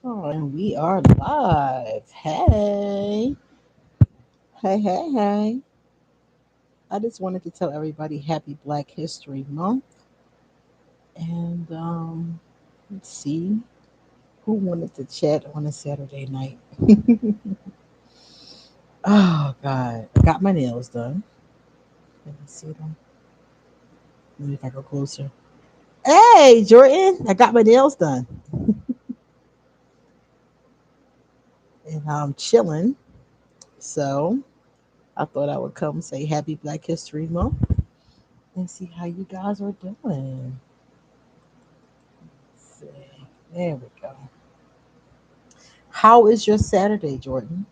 Oh, and we are live. Hey, hey. I just wanted to tell everybody happy Black History Month. And let's see who wanted to chat on a Saturday night. Oh, God. I got my nails done. Let me see them. Let me if I go closer. Hey, Jordan. I got my nails done. And I'm chilling. So I thought I would come say happy Black History Month and see how you guys are doing. Let's see. There we go. How is your Saturday, Jordan?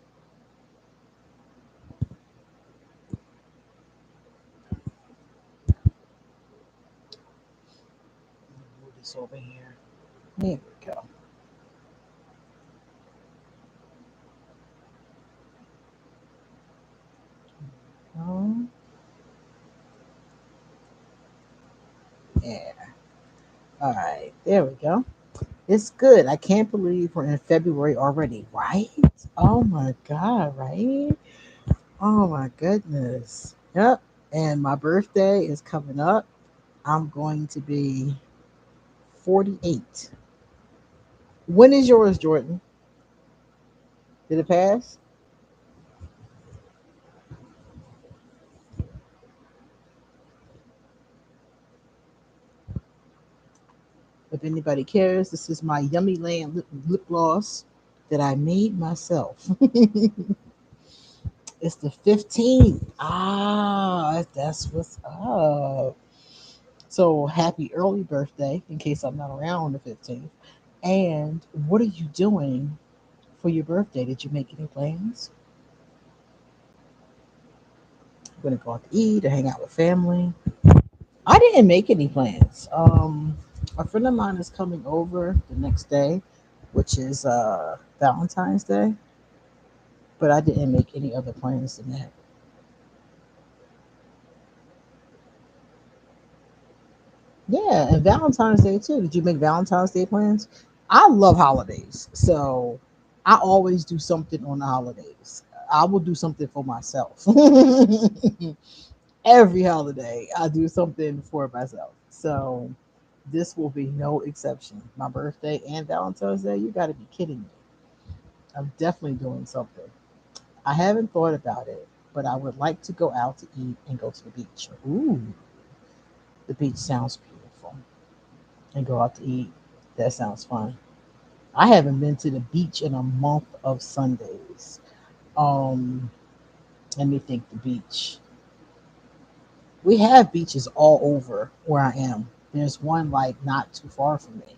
Move this over here. There we go. Oh, yeah. All right. There we go. It's good. I can't believe we're in February already, right? Oh my God, right? Oh my goodness. Yep. And my birthday is coming up. I'm going to be 48. When is yours, Jordan? Did it pass? If anybody cares, this is my Yummy Land lip gloss that I made myself. It's the 15th. Ah, that's what's up. So happy early birthday in case I'm not around on the 15th. And what are you doing for your birthday? Did you make any plans? You gonna go out to eat or hang out with family? I didn't make any plans. A friend of mine is coming over the next day, which is Valentine's Day, but I didn't make any other plans than that. Yeah, and Valentine's Day too. Did you make Valentine's Day plans? I love holidays, so I always do something on the holidays. I will do something for myself. Every holiday, I do something for myself. So this will be no exception. My birthday and Valentine's Day, you got to be kidding me. I'm definitely doing something. I haven't thought about it, but I would like to go out to eat and go to the beach. Ooh, the beach sounds beautiful. And go out to eat. That sounds fun. I haven't been to the beach in a month of Sundays. Um, Let me think. The beach. We have beaches all over where I am. There's one like not too far from me,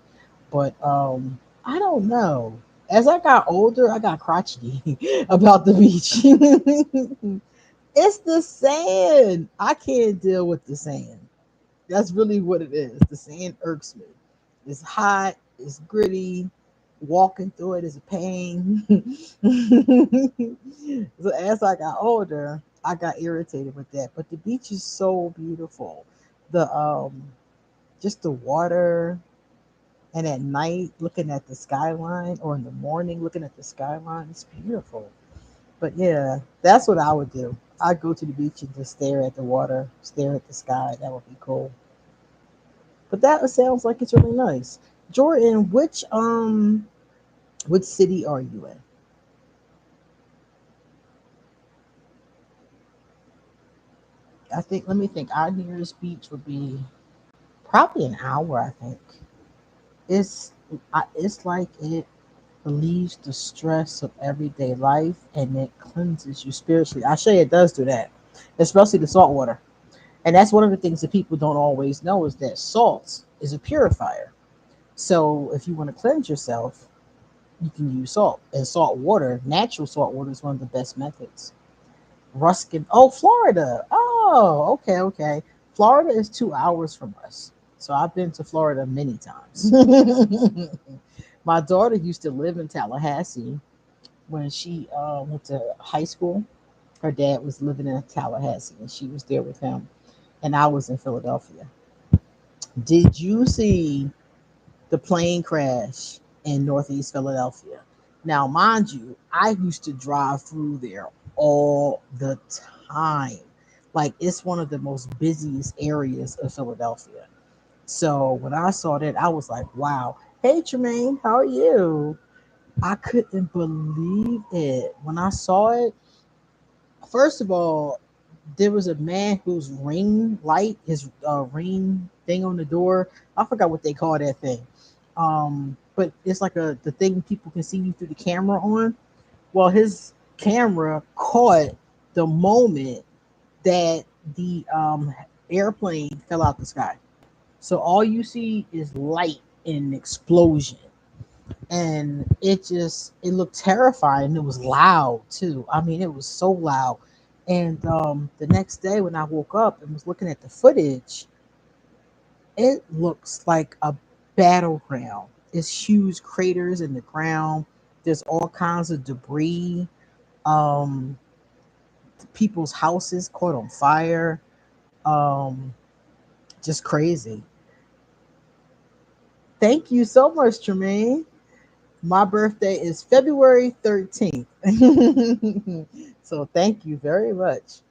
but I don't know. As I got older, I got crotchety about the beach. It's the sand. I can't deal with the sand. That's really what it is. The sand irks me. It's hot, it's gritty. Walking through it is a pain. So as I got older, I got irritated with that. But the beach is so beautiful. The just the water and at night looking at the skyline or in the morning looking at the skyline, it's beautiful. But yeah, that's what I would do. I'd go to the beach and just stare at the water, stare at the sky. That would be cool. But that sounds like it's really nice. Jordan, which city are you in? I think let me think. Our nearest beach would be probably an hour, I think. It's it's like it relieves the stress of everyday life and it cleanses you spiritually. I say it does do that, especially the salt water. And that's one of the things that people don't always know is that salt is a purifier. So if you want to cleanse yourself, you can use salt. And salt water, natural salt water, is one of the best methods. Ruskin. Oh, Florida. Oh, okay. Florida is 2 hours from us. So I've been to Florida many times. My daughter used to live in Tallahassee when she went to high school. Her dad was living in Tallahassee and she was there with him. And I was in Philadelphia. Did you see the plane crash in Northeast Philadelphia. Now, mind you, I used to drive through there all the time. Like, it's one of the most busiest areas of Philadelphia. So when I saw that, I was like, wow. Hey, Tremaine, how are you? I couldn't believe it. When I saw it, first of all, there was a man whose ring light, his ring thing on the door. I forgot what they call that thing. But it's like the thing people can see you through the camera on. Well, his camera caught the moment that the airplane fell out the sky. So all you see is light and explosion. And it looked terrifying. It was loud too. I mean, it was so loud. And the next day when I woke up and was looking at the footage, it looks like a battleground. It's huge craters in the ground. There's all kinds of debris. Um, People's houses caught on fire. Um, just crazy. Thank you so much, Tremaine. My birthday is February 13th. So thank you very much.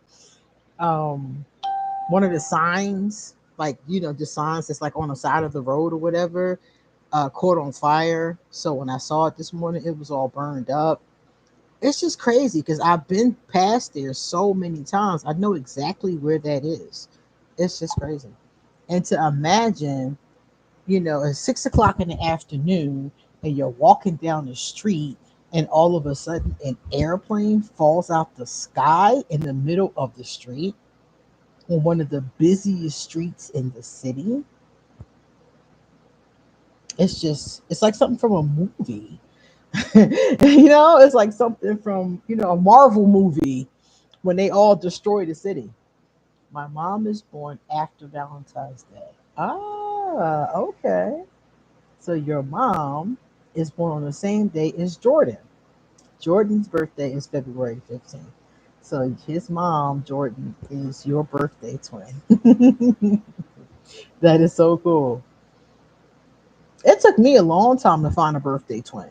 Um, One of the signs, like, the signs that's like on the side of the road or whatever, caught on fire. So when I saw it this morning, it was all burned up. It's just crazy because I've been past there so many times. I know exactly where that is. It's just crazy. And to imagine, it's 6 o'clock in the afternoon and you're walking down the street and all of a sudden an airplane falls out the sky in the middle of the street on one of the busiest streets in the city. It's like something from a movie. It's like something from, a Marvel movie when they all destroy the city. My mom is born after Valentine's Day. Ah, okay. So your mom is born on the same day as Jordan. Jordan's birthday is February 15th. So his mom, Jordan, is your birthday twin. That is so cool. It took me a long time to find a birthday twin.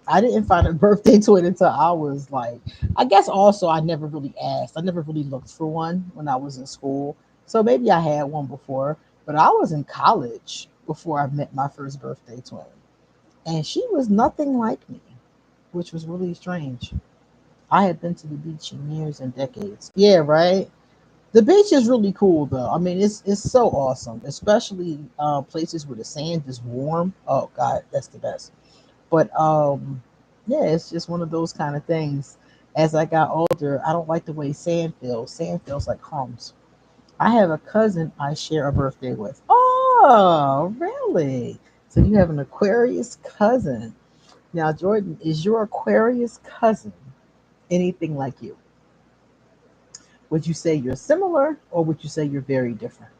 I didn't find a birthday twin until I was like, I guess also I never really asked. I never really looked for one when I was in school. So maybe I had one before, but I was in college before I met my first birthday twin. And she was nothing like me, which was really strange. I had been to the beach in years and decades. Yeah, right. The beach is really cool though. I mean, it's so awesome, especially places where the sand is warm. Oh God, that's the best. But yeah, it's just one of those kind of things. As I got older, I don't like the way sand feels. Sand feels like crumbs. I have a cousin I share a birthday with. Oh, really? So you have an Aquarius cousin. Now, Jordan, is your Aquarius cousin anything like you? Would you say you're similar or would you say you're very different?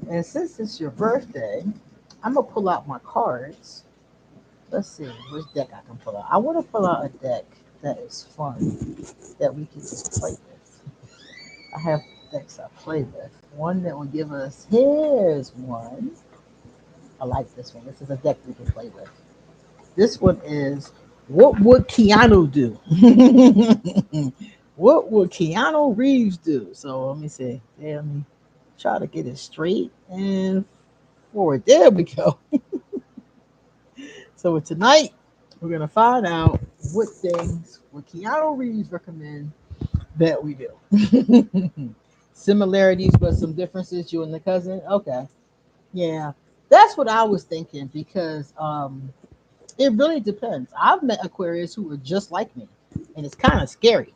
And since it's your birthday, I'm going to pull out my cards. Let's see which deck I can pull out. I want to pull out a deck that is fun that we can just play with. I have decks I play with. One that will give us, here's one. I like this one. This is a deck we can play with. This one is, what would Keanu do? What would Keanu Reeves do? So let me see. Yeah, let me try to get it straight and forward. There we go. So tonight we're gonna find out what things would Keanu Reeves recommend that we do. Similarities but some differences. You and the cousin. Okay. Yeah, that's what I was thinking because it really depends. I've met Aquarius who are just like me, and it's kind of scary.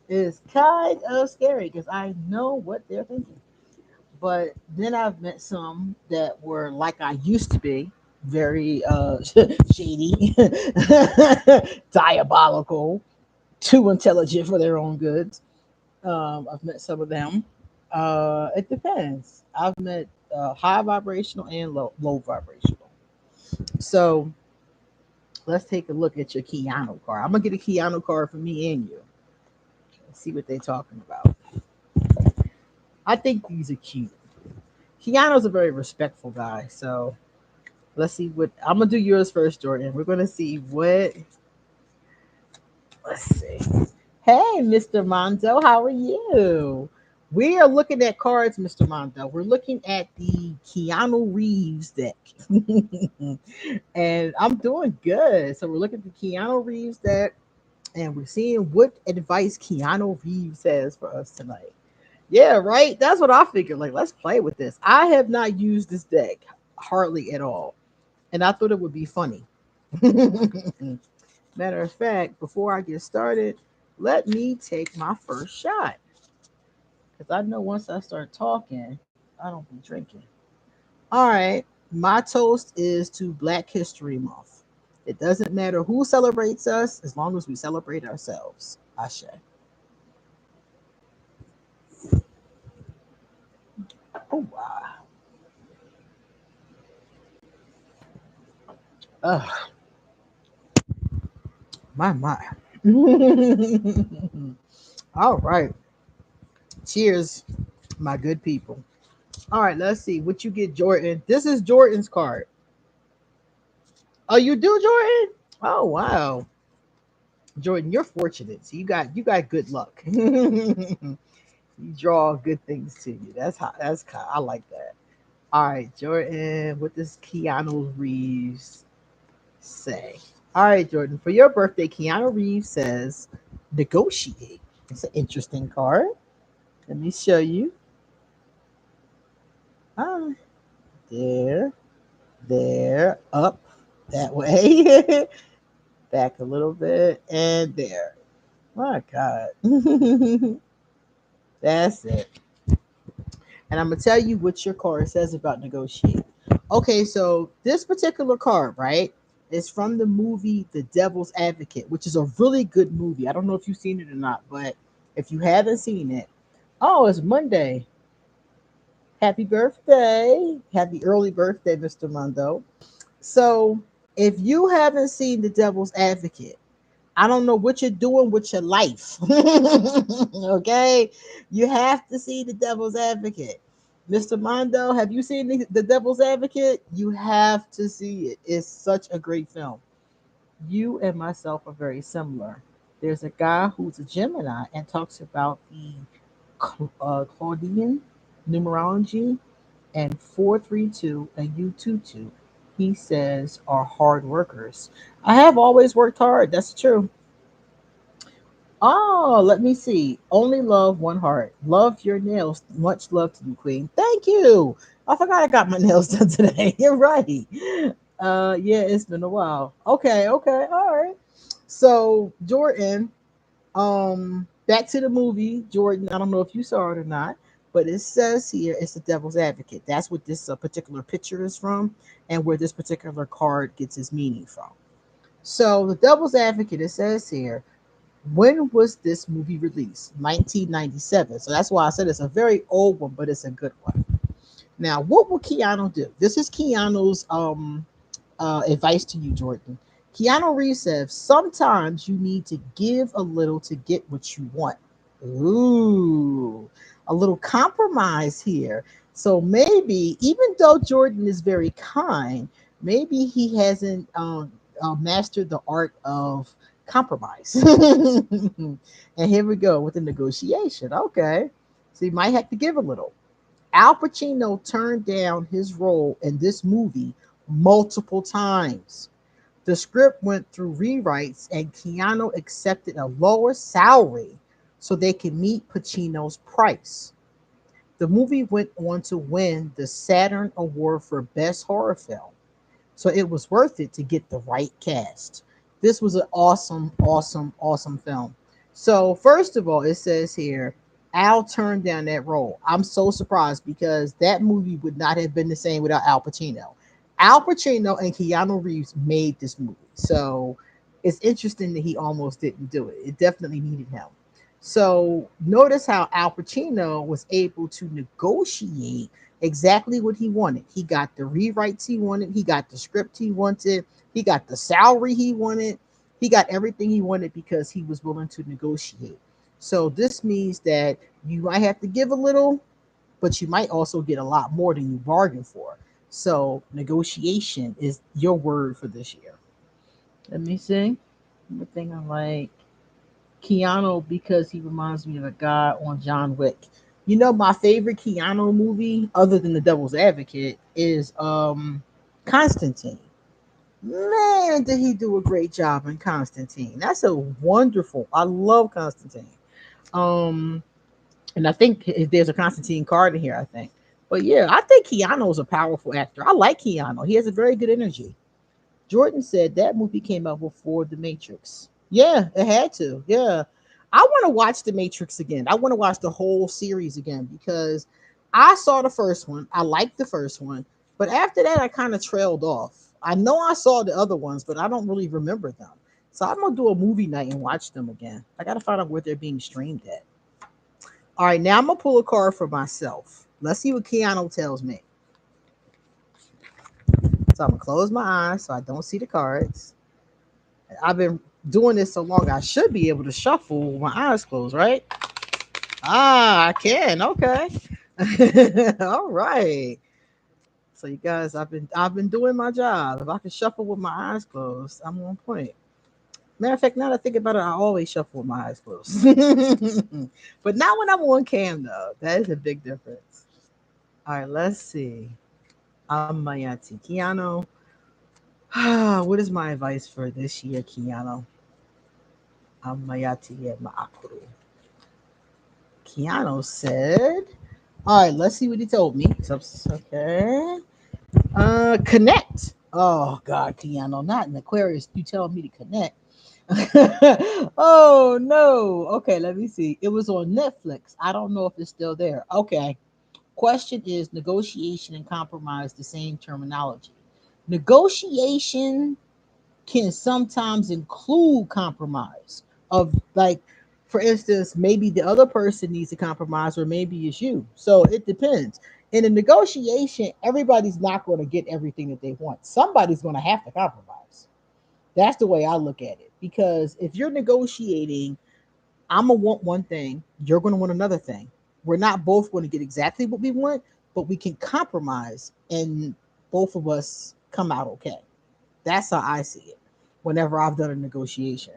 It's kind of scary because I know what they're thinking. But then I've met some that were like I used to be, very shady, diabolical, too intelligent for their own goods. I've met some of them. It depends. I've met high vibrational and low vibrational. So let's take a look at your Keanu card. I'm gonna get a Keanu card for me and you. Let's see what they're talking about. I think these are cute. Keanu's a very respectful guy, so Let's see what I'm gonna do yours first, Jordan. We're gonna see what. Let's see. Hey, Mr. Mondo, how are you? We are looking at cards, Mr. Mondo. We're looking at the Keanu Reeves deck. And I'm doing good. So we're looking at the Keanu Reeves deck and we're seeing what advice Keanu Reeves has for us tonight. Yeah, right. That's what I figured. Like, let's play with this. I have not used this deck hardly at all, and I thought it would be funny. Matter of fact, before I get started, let me take my first shot because I know once I start talking, I don't be drinking. All right, my toast is to Black History Month. It doesn't matter who celebrates us as long as we celebrate ourselves. Ashe. Oh, wow. Ugh, my. All right. Cheers, my good people. All right, let's see what you get, Jordan. This is Jordan's card. Oh, you do, Jordan? Oh, wow. Jordan, you're fortunate. So you got good luck. You draw good things to you. I like that. All right, Jordan, what does Keanu Reeves say? All right, Jordan, for your birthday, Keanu Reeves says negotiate. It's an interesting card. Let me show you. Ah, there, there, up that way, back a little bit, and there. My God. That's it. And I'm gonna tell you what your card says about negotiate. Okay, so this particular card, right, is from the movie The Devil's Advocate, which is a really good movie. I don't know if you've seen it or not, but if you haven't seen it, oh, it's Monday. Happy birthday. Happy early birthday, Mr. Mondo. So if you haven't seen The Devil's Advocate, I don't know what you're doing with your life. Okay? You have to see The Devil's Advocate. Mr. Mondo, have you seen the Devil's Advocate? You have to see it. It's such a great film. You and myself are very similar. There's a guy who's a Gemini and talks about the Claudian numerology and 432 and U22. He says are hard workers. I have always worked hard. That's true. Oh, let me see. Only love, one heart. Love your nails. Much love to you, Queen. Thank you. I forgot I got my nails done today. You're right. Yeah, it's been a while. Okay, okay, all right. So, Jordan, back to the movie, Jordan. I don't know if you saw it or not, but it says here it's the Devil's Advocate. That's what this particular picture is from, and where this particular card gets its meaning from. So, the Devil's Advocate. It says here, when was this movie released? 1997. So that's why I said it's a very old one, but it's a good one. Now, what will Keanu do? This is Keanu's advice to you, Jordan. Keanu Reeves says sometimes you need to give a little to get what you want. Ooh, a little compromise here. So maybe, even though Jordan is very kind, maybe he hasn't mastered the art of compromise. And here we go with the negotiation. Okay, so you might have to give a little. Al Pacino turned down his role in this movie multiple times. The script went through rewrites, and Keanu accepted a lower salary so they could meet Pacino's price. The movie went on to win the Saturn Award for Best Horror Film, so it was worth it to get the right cast. This was an awesome, awesome, awesome film. So, first of all, it says here, Al turned down that role. I'm so surprised because that movie would not have been the same without Al Pacino. Al Pacino and Keanu Reeves made this movie. So, it's interesting that he almost didn't do it. It definitely needed him. So, notice how Al Pacino was able to negotiate exactly what he wanted. He got the rewrites he wanted, he got the script he wanted, he got the salary he wanted, he got everything he wanted because he was willing to negotiate. So this means that you might have to give a little, but you might also get a lot more than you bargained for. So negotiation is your word for this year. Let me see. One thing I like Keanu because he reminds me of a guy on John Wick. You know, my favorite Keanu movie, other than The Devil's Advocate, is Constantine. Man, did he do a great job in Constantine? That's a wonderful. I love Constantine. Um, and I think there's a Constantine card in here. I think, but yeah, I think Keanu is a powerful actor. I like Keanu. He has a very good energy. Jordan said that movie came out before The Matrix. Yeah, it had to. Yeah. I want to watch The Matrix again. I want to watch the whole series again because I saw the first one. I liked the first one. But after that, I kind of trailed off. I know I saw the other ones, but I don't really remember them. So I'm going to do a movie night and watch them again. I got to find out where they're being streamed at. All right, now I'm going to pull a card for myself. Let's see what Keanu tells me. So I'm going to close my eyes so I don't see the cards. I've been doing this so long, I should be able to shuffle with my eyes closed, right? Ah, I can. Okay. All right. So you guys, I've been doing my job. If I can shuffle with my eyes closed, I'm on point. Matter of fact, now that I think about it, I always shuffle with my eyes closed. But not when I'm on cam though. That is a big difference. All right, let's see. Amayati Keanu. What is my advice for this year, Keanu? Amayati Maakuru. Keanu said, all right, let's see what he told me. Okay. Connect. Oh God, Keanu, not in Aquarius. You telling me to connect. Oh no. Okay, let me see. It was on Netflix. I don't know if it's still there. Okay. Question is negotiation and compromise the same terminology? Negotiation can sometimes include compromise of like for instance maybe the other person needs to compromise or maybe it's you, so it depends. In a negotiation everybody's not going to get everything that they want, somebody's going to have to compromise. That's the way I look at it, because if you're negotiating, I'm gonna want one thing, you're going to want another thing. We're not both going to get exactly what we want, but we can compromise and both of us come out okay. That's how I see it whenever I've done a negotiation.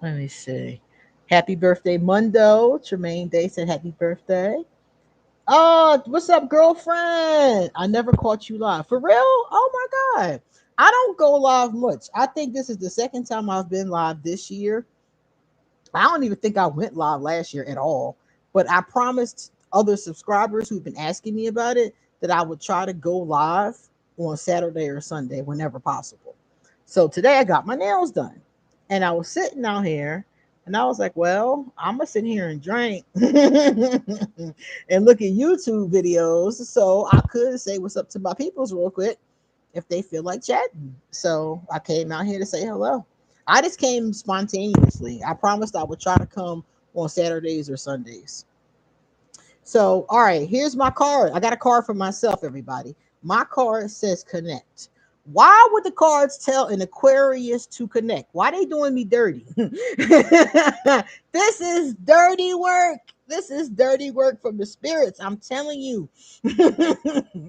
Let me see. Happy birthday, Mundo. Tremaine Day said happy birthday. Oh, what's up, girlfriend? I never caught you live. For real? Oh my God. I don't go live much. I think this is the second time I've been live this year. I don't even think I went live last year at all. But I promised other subscribers who've been asking me about it that I would try to go live on Saturday or Sunday whenever possible. So today I got my nails done. And I was sitting out here and I was like, well, I'm going to sit here and drink and look at YouTube videos. So I could say what's up to my peoples real quick if they feel like chatting. So I came out here to say hello. I just came spontaneously. I promised I would try to come on Saturdays or Sundays. So, all right, here's my card. I got a card for myself, everybody. My card says connect. Why would the cards tell an Aquarius to connect? Why they doing me dirty? This is dirty work. This is dirty work from the spirits. I'm telling you.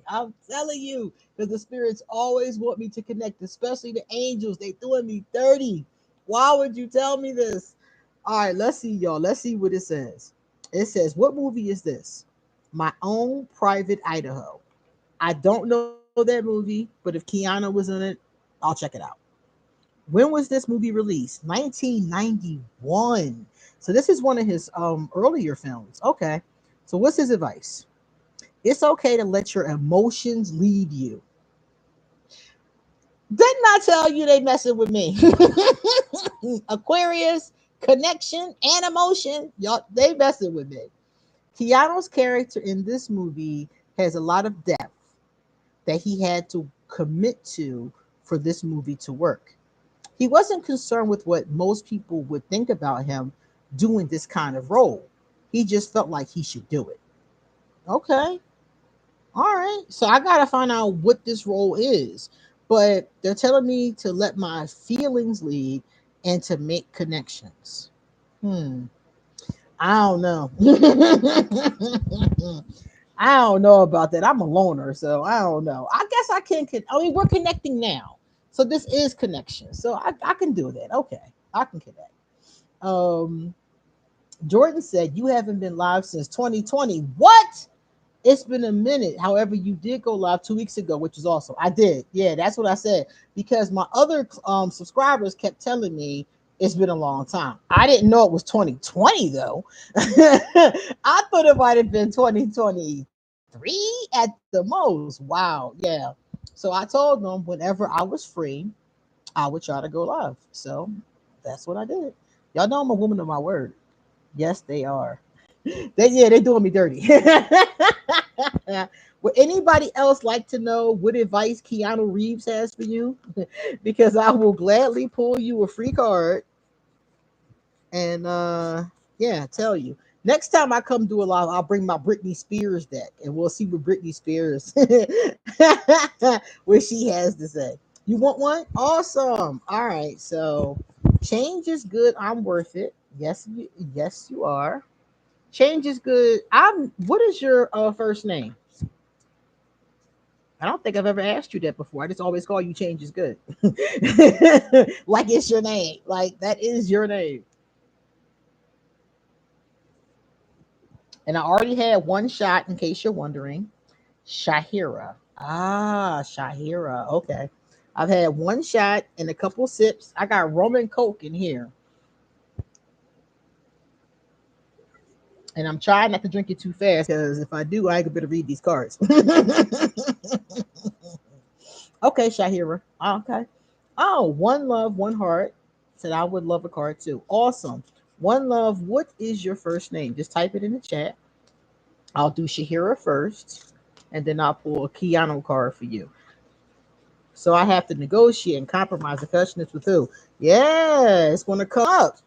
I'm telling you. Because the spirits always want me to connect, especially the angels. They doing me dirty. Why would you tell me this? All right, let's see, y'all. Let's see what it says. It says, what movie is this? My Own Private Idaho. I don't know that movie, but if Keanu was in it, I'll check it out. When was this movie released? 1991. So this is one of his earlier films. Okay. So what's his advice? It's okay to let your emotions lead you. Didn't I tell you they messing with me? Aquarius, connection, and emotion. Y'all, they messing with me. Keanu's character in this movie has a lot of depth that he had to commit to for this movie to work. He wasn't concerned with what most people would think about him doing this kind of role. He just felt like he should do it. Okay. All right. So I got to find out what this role is. But they're telling me to let my feelings lead and to make connections. Hmm. I don't know. I don't know about that. I'm a loner, so I don't know. I guess I can. I mean, we're connecting now, so this is connection. So I can do that. Okay, I can connect. Um, Jordan said you haven't been live since 2020. What? It's been a minute. However, you did go live 2 weeks ago, which is awesome. I did. Yeah, that's what I said because my other subscribers kept telling me it's been a long time. I didn't know it was 2020 though. I thought it might have been 2023 at the most. Wow. Yeah. So I told them whenever I was free, I would try to go live. So that's what I did. Y'all know I'm a woman of my word. Yes, they are. They doing me dirty. Would anybody else like to know what advice Keanu Reeves has for you? Because I will gladly pull you a free card and yeah, tell you. Next time I come do a live, I'll bring my Britney Spears deck and we'll see what Britney Spears what she has to say. You want one? Awesome. All right. So change is good. I'm worth it. Yes, you are. Change is good. I'm what is your first name? I don't think I've ever asked you that before. I just always call you Change is good. Like it's your name. Like that is your name. And I already had one shot in case you're wondering. Shahira. Ah, Shahira. Okay. I've had one shot and a couple sips. I got rum and coke in here. And I'm trying not to drink it too fast because if I do, I ain't gonna be able to read these cards. Okay, Shahira. Okay. Oh, one love, one heart. Said I would love a card too. Awesome. One love. What is your first name? Just type it in the chat. I'll do Shahira first, and then I'll pull a Keanu card for you. So I have to negotiate and compromise the questions with who? Yeah, it's going to come up.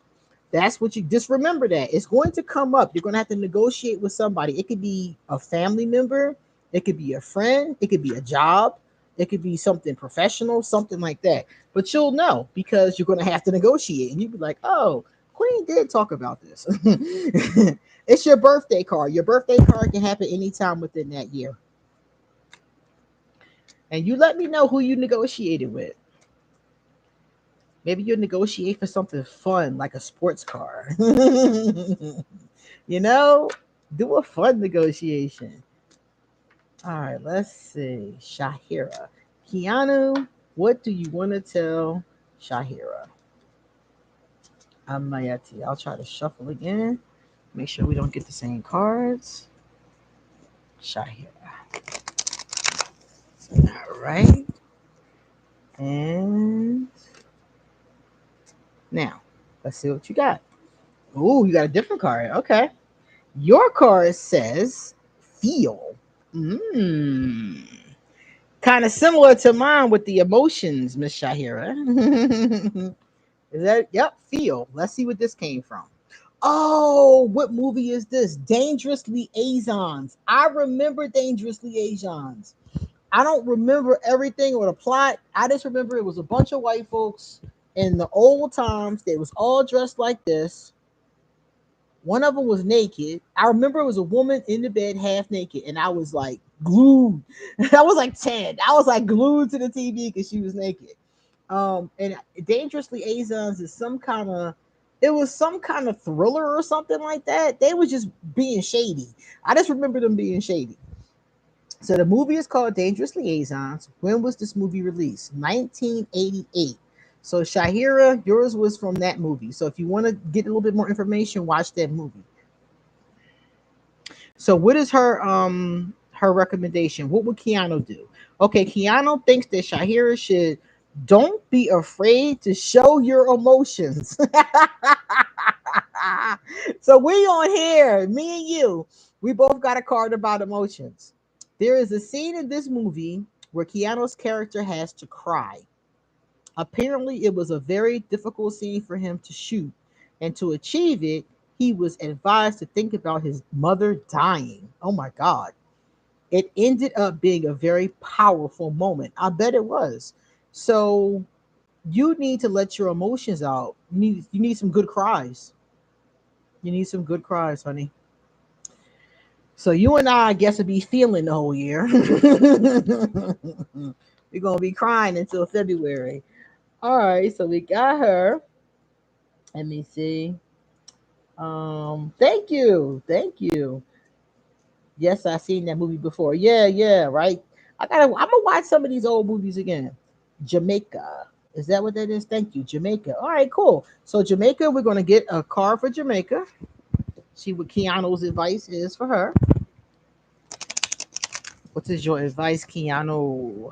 That's what you just remember that it's going to come up. You're going to have to negotiate with somebody. It could be a family member, it could be a friend, it could be a job, it could be something professional, something like that. But you'll know because you're going to have to negotiate, and you'll be like, "Oh, Queen did talk about this." It's your birthday card. Your birthday card can happen anytime within that year, and you let me know who you negotiated with. Maybe you'll negotiate for something fun like a sports car. You know, do a fun negotiation. All right, let's see. Shahira. Keanu, what do you want to tell Shahira? Amayati. I'll try to shuffle again. Make sure we don't get the same cards. Shahira. All right. And now, let's see what you got. Ooh, you got a different card. Okay. Your card says feel. Mmm. Kind of similar to mine with the emotions, Miss Shahira. Is that? Yep, feel. Let's see what this came from. Oh, what movie is this? Dangerous Liaisons. I remember Dangerous Liaisons. I don't remember everything or the plot. I just remember it was a bunch of white folks in the old times. They was all dressed like this. One of them was naked. I remember it was a woman in the bed half naked, and I was like glued. I was like 10. I was like glued to the TV because she was naked. And Dangerous Liaisons is some kind of it was some kind of thriller or something like that. They was just being shady. I just remember them being shady. So the movie is called Dangerous Liaisons. When was this movie released? 1988. So Shahira, yours was from that movie. So if you want to get a little bit more information, watch that movie. So what is her recommendation? What would Keanu do? Okay, Keanu thinks that Shahira should don't be afraid to show your emotions. So we on here, me and you, we both got a card about emotions. There is a scene in this movie where Keanu's character has to cry. Apparently, it was a very difficult scene for him to shoot, and to achieve it, he was advised to think about his mother dying. Oh my God. It ended up being a very powerful moment. I bet it was. So, you need to let your emotions out. You need some good cries. You need some good cries, honey. So you and I guess, will be feeling the whole year. We're gonna be crying until February. All right, so we got her. Let me see. Thank you, thank you. Yes, I seen that movie before. Yeah, yeah, right. I'm gonna watch some of these old movies again. Jamaica. Is that what that is? Thank you, Jamaica. All right, cool. So Jamaica, we're gonna get a car for Jamaica. See what Keanu's advice is for her. What is your advice, Keanu?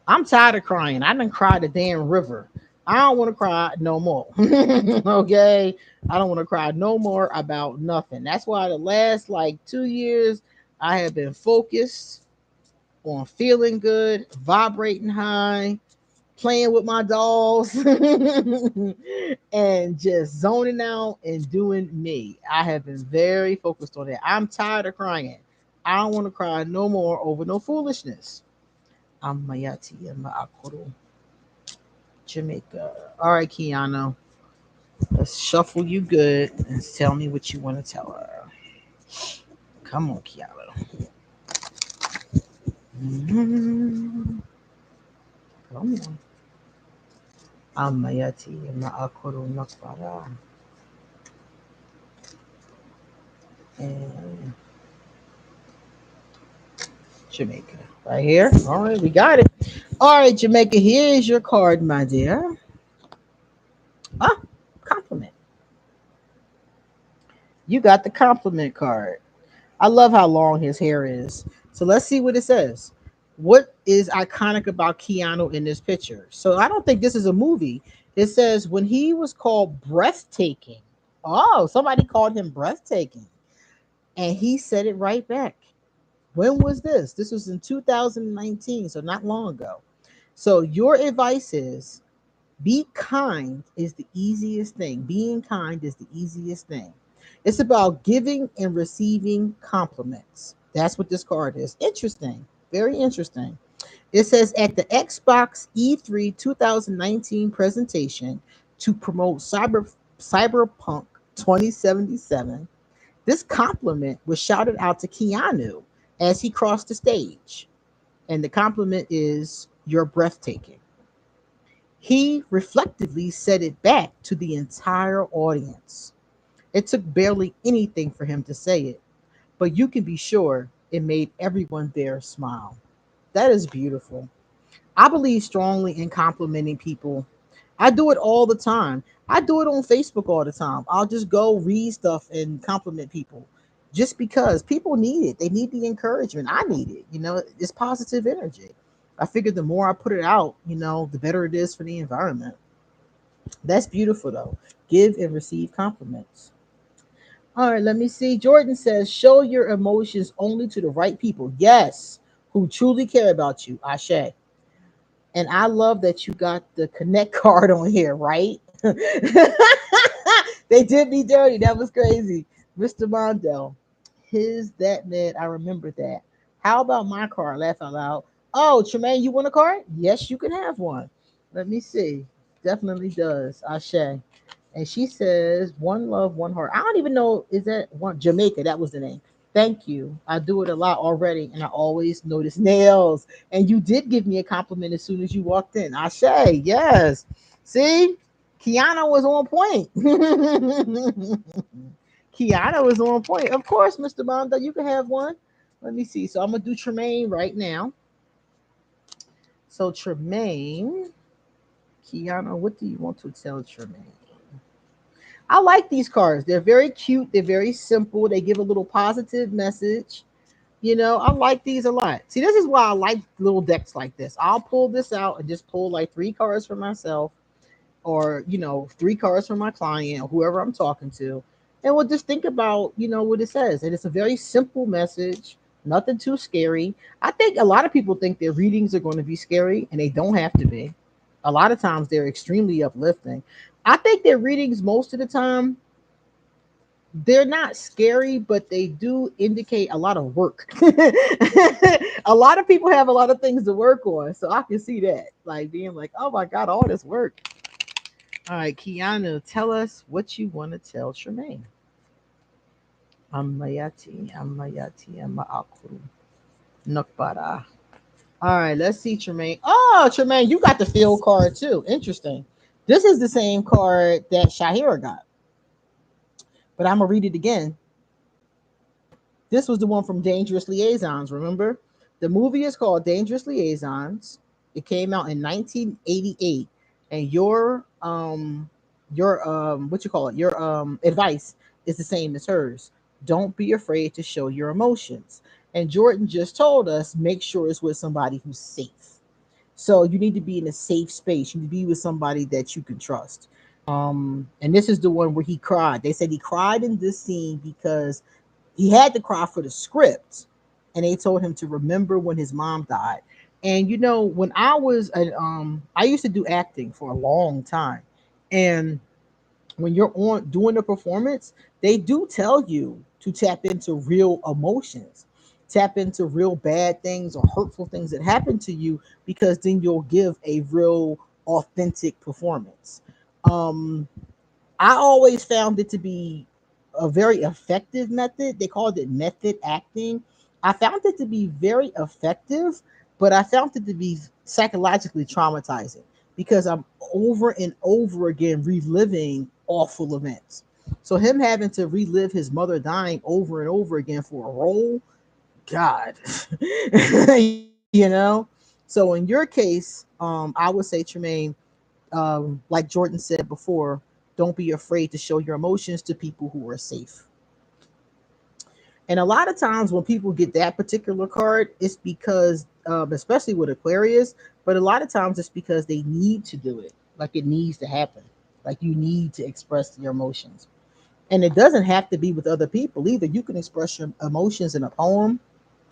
I'm tired of crying. I done cried a damn river. I don't want to cry no more. Okay. I don't want to cry no more about nothing. That's why the last like 2 years I have been focused on feeling good, vibrating high, playing with my dolls, and just zoning out and doing me. I have been very focused on that. I'm tired of crying. I don't want to cry no more over no foolishness. I'm Mayati and Maakuru, Jamaica. All right, Keanu. Let's shuffle you good and tell me what you want to tell her. Come on, Keanu. Mhm. Come on. Amayati Maakuru Nakbara and Jamaica. Right here. All right, we got it. All right, Jamaica, here's your card, my dear. Ah, compliment. You got the compliment card. I love how long his hair is. So let's see what it says. What is iconic about Keanu in this picture? So I don't think this is a movie. It says when he was called breathtaking. Oh, somebody called him breathtaking. And he said it right back. When was this? This was in 2019, so not long ago. So your advice is be kind is the easiest thing. Being kind is the easiest thing. It's about giving and receiving compliments. That's what this card is. Interesting. Very interesting. It says at the Xbox E3 2019 presentation to promote Cyberpunk 2077, this compliment was shouted out to Keanu as he crossed the stage. And the compliment is, "You're breathtaking." He reflectively said it back to the entire audience. It took barely anything for him to say it, but you can be sure it made everyone there smile. That is beautiful. I believe strongly in complimenting people. I do it all the time. I do it on Facebook all the time. I'll just go read stuff and compliment people just because people need it. They need the encouragement. I need it. It's positive energy. I figured the more I put it out, the better it is for the environment. That's beautiful, though. Give and receive compliments. All right, let me see. Jordan says, show your emotions only to the right people. Yes, who truly care about you. Ashe. And I love that you got the connect card on here, right? They did me dirty. That was crazy. Mr. Mondell. His that man, I remember that. How about my card? Laugh out loud. Oh, Tremaine, you want a card? Yes, you can have one. Let me see. Definitely does. Ashe. And she says, one love, one heart. I don't even know, is that one Jamaica? That was the name. Thank you. I do it a lot already, and I always notice nails. And you did give me a compliment as soon as you walked in. Ashe, yes. See, Kiana was on point. Kiana was on point. Of course, Mr. Bonda, you can have one. Let me see. So I'm gonna do Tremaine right now. So Tremaine, Kiana, what do you want to tell Tremaine? I like these cards. They're very cute. They're very simple. They give a little positive message. I like these a lot. See, this is why I like little decks like this. I'll pull this out and just pull like 3 cards for myself, or 3 cards for my client or whoever I'm talking to. And we'll just think about, what it says. And it's a very simple message, nothing too scary. I think a lot of people think their readings are going to be scary, and they don't have to be. A lot of times they're extremely uplifting. I think their readings most of the time, they're not scary, but they do indicate a lot of work. A lot of people have a lot of things to work on. So I can see that. Like being like, oh my God, all this work. All right, Kiana, tell us what you want to tell Tremaine. Amayati, Amayati, Amaakuru, Nukbara. All right, let's see, Tremaine. Oh, Tremaine, you got the field card too. Interesting. This is the same card that Shahira got, but I'm gonna read it again. This was the one from Dangerous Liaisons, remember? The movie is called Dangerous Liaisons. It came out in 1988, and your what you call it? Your advice is the same as hers. Don't be afraid to show your emotions. And Jordan just told us make sure it's with somebody who's safe. So you need to be in a safe space. You need to be with somebody that you can trust. And this is the one where he cried. They said he cried in this scene because he had to cry for the script, and they told him to remember when his mom died. And when I used to do acting for a long time, and when you're on doing a performance, they do tell you to tap into real emotions, tap into real bad things or hurtful things that happen to you, because then you'll give a real authentic performance. Um, I always found it to be a very effective method. They called it method acting. I found it to be very effective, but I found it to be psychologically traumatizing because I'm over and over again reliving awful events. So him having to relive his mother dying over and over again for a role, God, you know. So in your case, I would say, Tremaine, like Jordan said before, don't be afraid to show your emotions to people who are safe. And a lot of times when people get that particular card, it's because, especially with Aquarius, but a lot of times it's because they need to do it. Like it needs to happen. Like you need to express your emotions. And it doesn't have to be with other people either. You can express your emotions in a poem,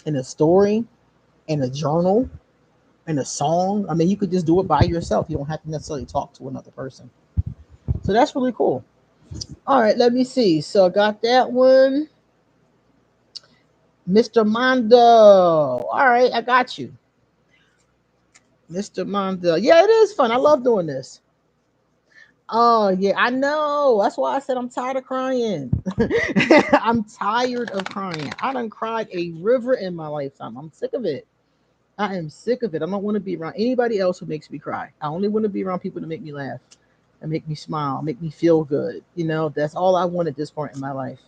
in a story, in a journal, in a song. I mean, you could just do it by yourself. You don't have to necessarily talk to another person. So that's really cool. All right, let me see. So I got that one. Mr. Mondo. All right, I got you. Mr. Mondo. Yeah, it is fun. I love doing this. Oh, yeah, I know. That's why I said I'm tired of crying. I'm tired of crying. I done cried a river in my lifetime. I'm sick of it. I am sick of it. I don't want to be around anybody else who makes me cry. I only want to be around people to make me laugh and make me smile, make me feel good. That's all I want at this point in my life.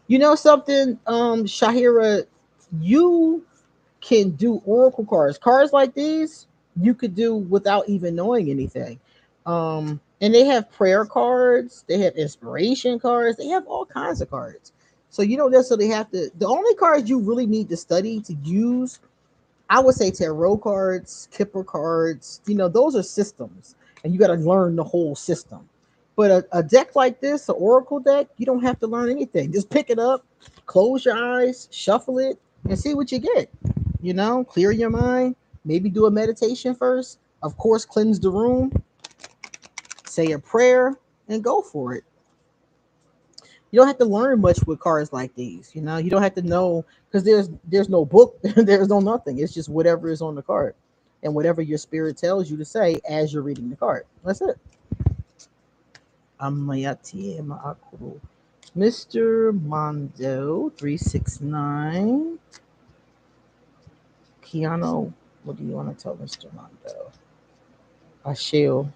You know something, Shahira, you can do oracle cards. Cards like these you could do without even knowing anything. And they have prayer cards, they have inspiration cards, they have all kinds of cards. So you don't necessarily have to. The only cards you really need to study to use, I would say tarot cards, Kipper cards. Those are systems, and you got to learn the whole system. But a deck like this, an oracle deck, you don't have to learn anything. Just pick it up, close your eyes, shuffle it, and see what you get. Clear your mind. Maybe do a meditation first. Of course, cleanse the room, say a prayer, and go for it. You don't have to learn much with cards like these. You don't have to know, because there's no book, there's no nothing. It's just whatever is on the card, and whatever your spirit tells you to say as you're reading the card. That's it. Amayati Maakuru. Mr. Mondo 369. Keanu, what do you want to tell Mr. Mondo? Ashil.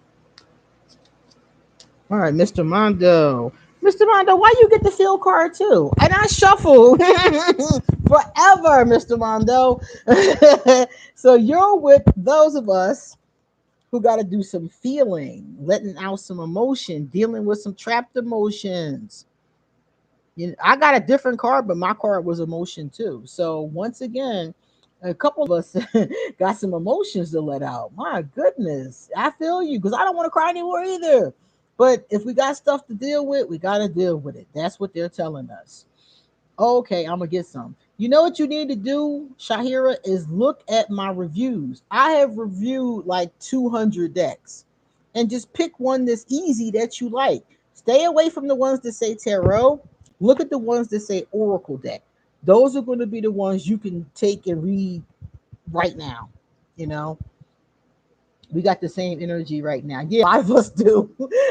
All right, Mr. Mondo. Mr. Mondo, why you get the field card too? And I shuffle forever, Mr. Mondo. So you're with those of us who got to do some feeling, letting out some emotion, dealing with some trapped emotions. I got a different card, but my card was emotion too. So once again, a couple of us got some emotions to let out. My goodness, I feel you, because I don't want to cry anymore either. But if we got stuff to deal with, we got to deal with it. That's what they're telling us. Okay, I'm gonna get some. You know what you need to do, Shahira, is look at my reviews. I have reviewed like 200 decks, and just pick one that's easy that you like. Stay away from the ones that say tarot. Look at the ones that say oracle deck. Those are going to be the ones you can take and read right now. You know, We got the same energy right now. Yeah, a lot of us do.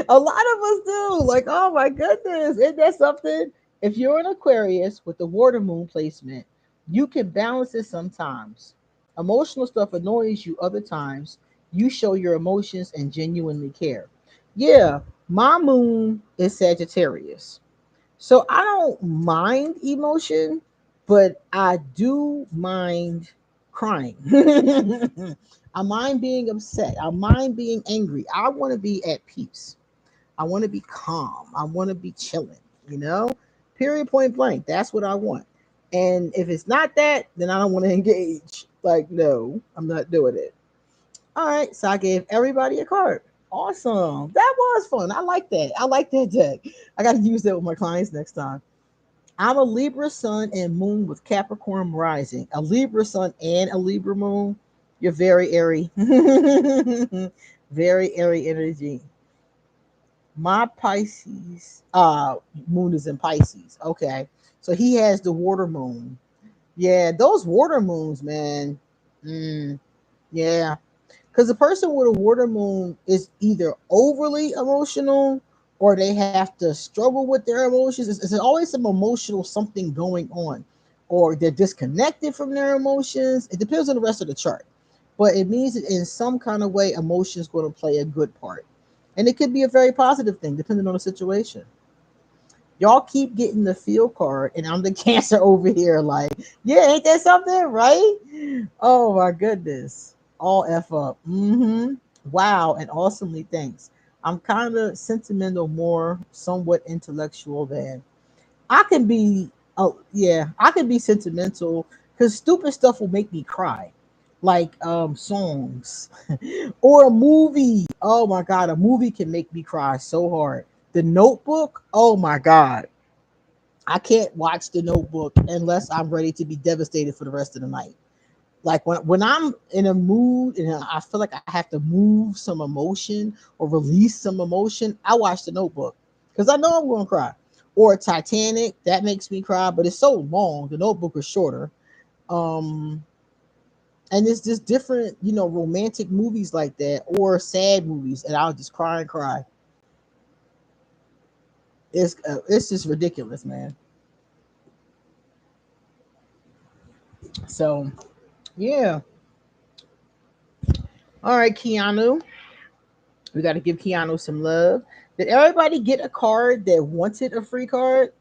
A lot of us do. Like, oh my goodness, isn't that something? If you're an Aquarius with the water moon placement, you can balance it sometimes. Emotional stuff annoys you other times. You show your emotions and genuinely care. Yeah, my moon is Sagittarius. So I don't mind emotion, but I do mind crying. I mind being upset. I mind being angry. I want to be at peace. I want to be calm. I want to be chilling, you know? Period, point blank. That's what I want. And if it's not that, then I don't want to engage. Like, no, I'm not doing it. All right, so I gave everybody a card. Awesome. That was fun. I like that. I like that deck. I got to use that with my clients next time. I'm a Libra sun and moon with Capricorn rising. A Libra sun and a Libra moon. You're very airy. Very airy energy. My Pisces moon is in Pisces. Okay. So he has the water moon. Yeah, those water moons, man. Mm, yeah. Because the person with a water moon is either overly emotional or they have to struggle with their emotions. It's always some emotional something going on, or they're disconnected from their emotions. It depends on the rest of the chart, but it means that in some kind of way, emotion is going to play a good part. And it could be a very positive thing depending on the situation. Y'all keep getting the field card, and I'm the Cancer over here. Like, yeah, ain't that something, right? Oh my goodness, all f up. Wow, and awesomely thanks. I'm kind of sentimental, more somewhat intellectual than I can be. Oh yeah, I can be sentimental because stupid stuff will make me cry, like songs or a movie. Oh my god, a movie can make me cry so hard. The Notebook. Oh my god, I can't watch The Notebook unless I'm ready to be devastated for the rest of the night. Like when I'm in a mood and I feel like I have to move some emotion or release some emotion, I watch The Notebook because I know I'm going to cry. Or Titanic, that makes me cry, but it's so long. The Notebook is shorter. Um, and it's just different, romantic movies like that or sad movies, and I'll just cry and cry. It's just ridiculous, man. So yeah. All right, Keanu. We got to give Keanu some love. Did everybody get a card that wanted a free card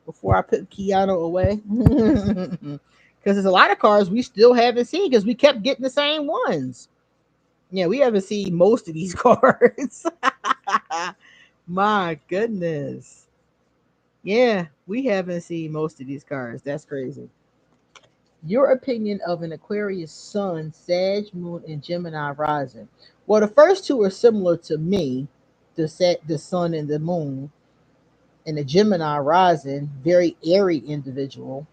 before I put Keanu away? Because there's a lot of cards we still haven't seen because we kept getting the same ones. Yeah, we haven't seen most of these cards. My goodness. Yeah, we haven't seen most of these cards. That's crazy. Your opinion of an Aquarius sun, Sag moon, and Gemini rising. Well, the first two are similar to me, the sun and the moon, and the Gemini rising, very airy individual.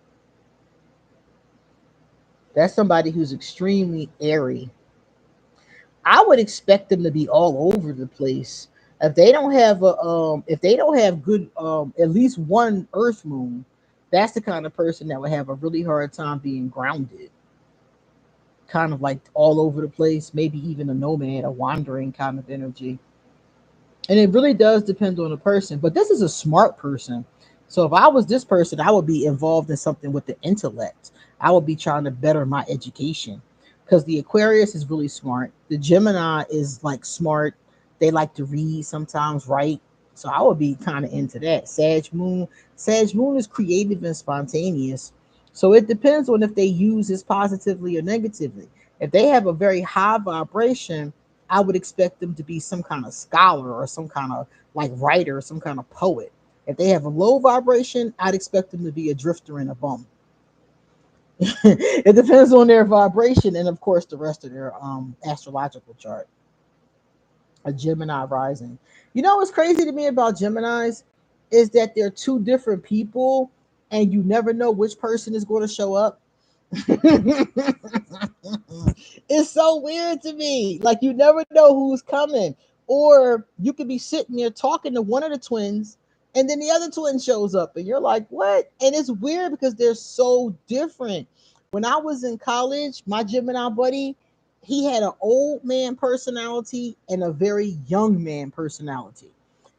That's somebody who's extremely airy. I would expect them to be all over the place. If they don't have good at least one Earth moon, that's the kind of person that would have a really hard time being grounded. Kind of like all over the place, maybe even a nomad, a wandering kind of energy. And it really does depend on the person. But this is a smart person. So if I was this person, I would be involved in something with the intellect. I would be trying to better my education. Because the Aquarius is really smart. The Gemini is like smart. They like to read sometimes, write. So I would be kind of into that. Sag Moon is creative and spontaneous. So it depends on if they use this positively or negatively. If they have a very high vibration, I would expect them to be some kind of scholar or some kind of like writer, some kind of poet. If they have a low vibration, I'd expect them to be a drifter and a bum. It depends on their vibration and of course the rest of their astrological chart. A Gemini rising. You know what's crazy to me about Geminis is that they're two different people and you never know which person is going to show up. It's so weird to me. Like you never know who's coming. Or you could be sitting there talking to one of the twins and then the other twin shows up and you're like, what? And it's weird because they're so different. When I was in college, my Gemini buddy, he had an old man personality and a very young man personality.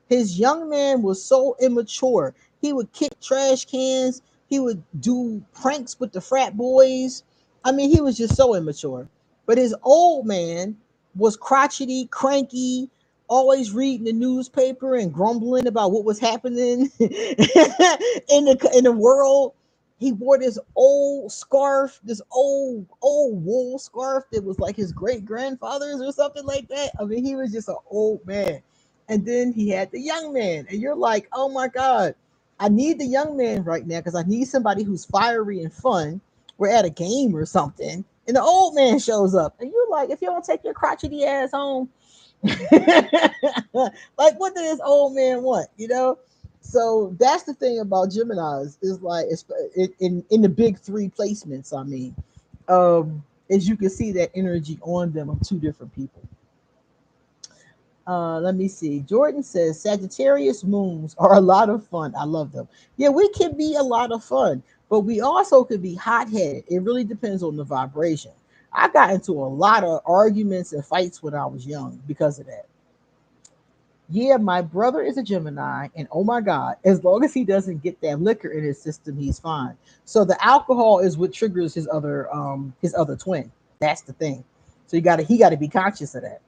His young man was so immature. He would kick trash cans. He would do pranks with the frat boys. I mean, he was just so immature. But his old man was crotchety, cranky, always reading the newspaper and grumbling about what was happening in the world. He wore this old scarf, this old wool scarf that was like his great grandfather's or something like that. I mean, he was just an old man. And then he had the young man, and you're like, oh my god, I need the young man right now because I need somebody who's fiery and fun. We're at a game or something, and the old man shows up, and you're like, if you don't take your crotchety ass home, like what does this old man want, you know? So that's the thing about Gemini's is like it's in the big three placements. I mean, as you can see that energy on them of two different people. Let me see. Jordan says Sagittarius moons are a lot of fun. I love them. Yeah, we can be a lot of fun, but we also could be hot headed. It really depends on the vibration. I got into a lot of arguments and fights when I was young because of that. Yeah, my brother is a Gemini, and oh my God, as long as he doesn't get that liquor in his system, he's fine. So the alcohol is what triggers his other twin. That's the thing. So he gotta be conscious of that.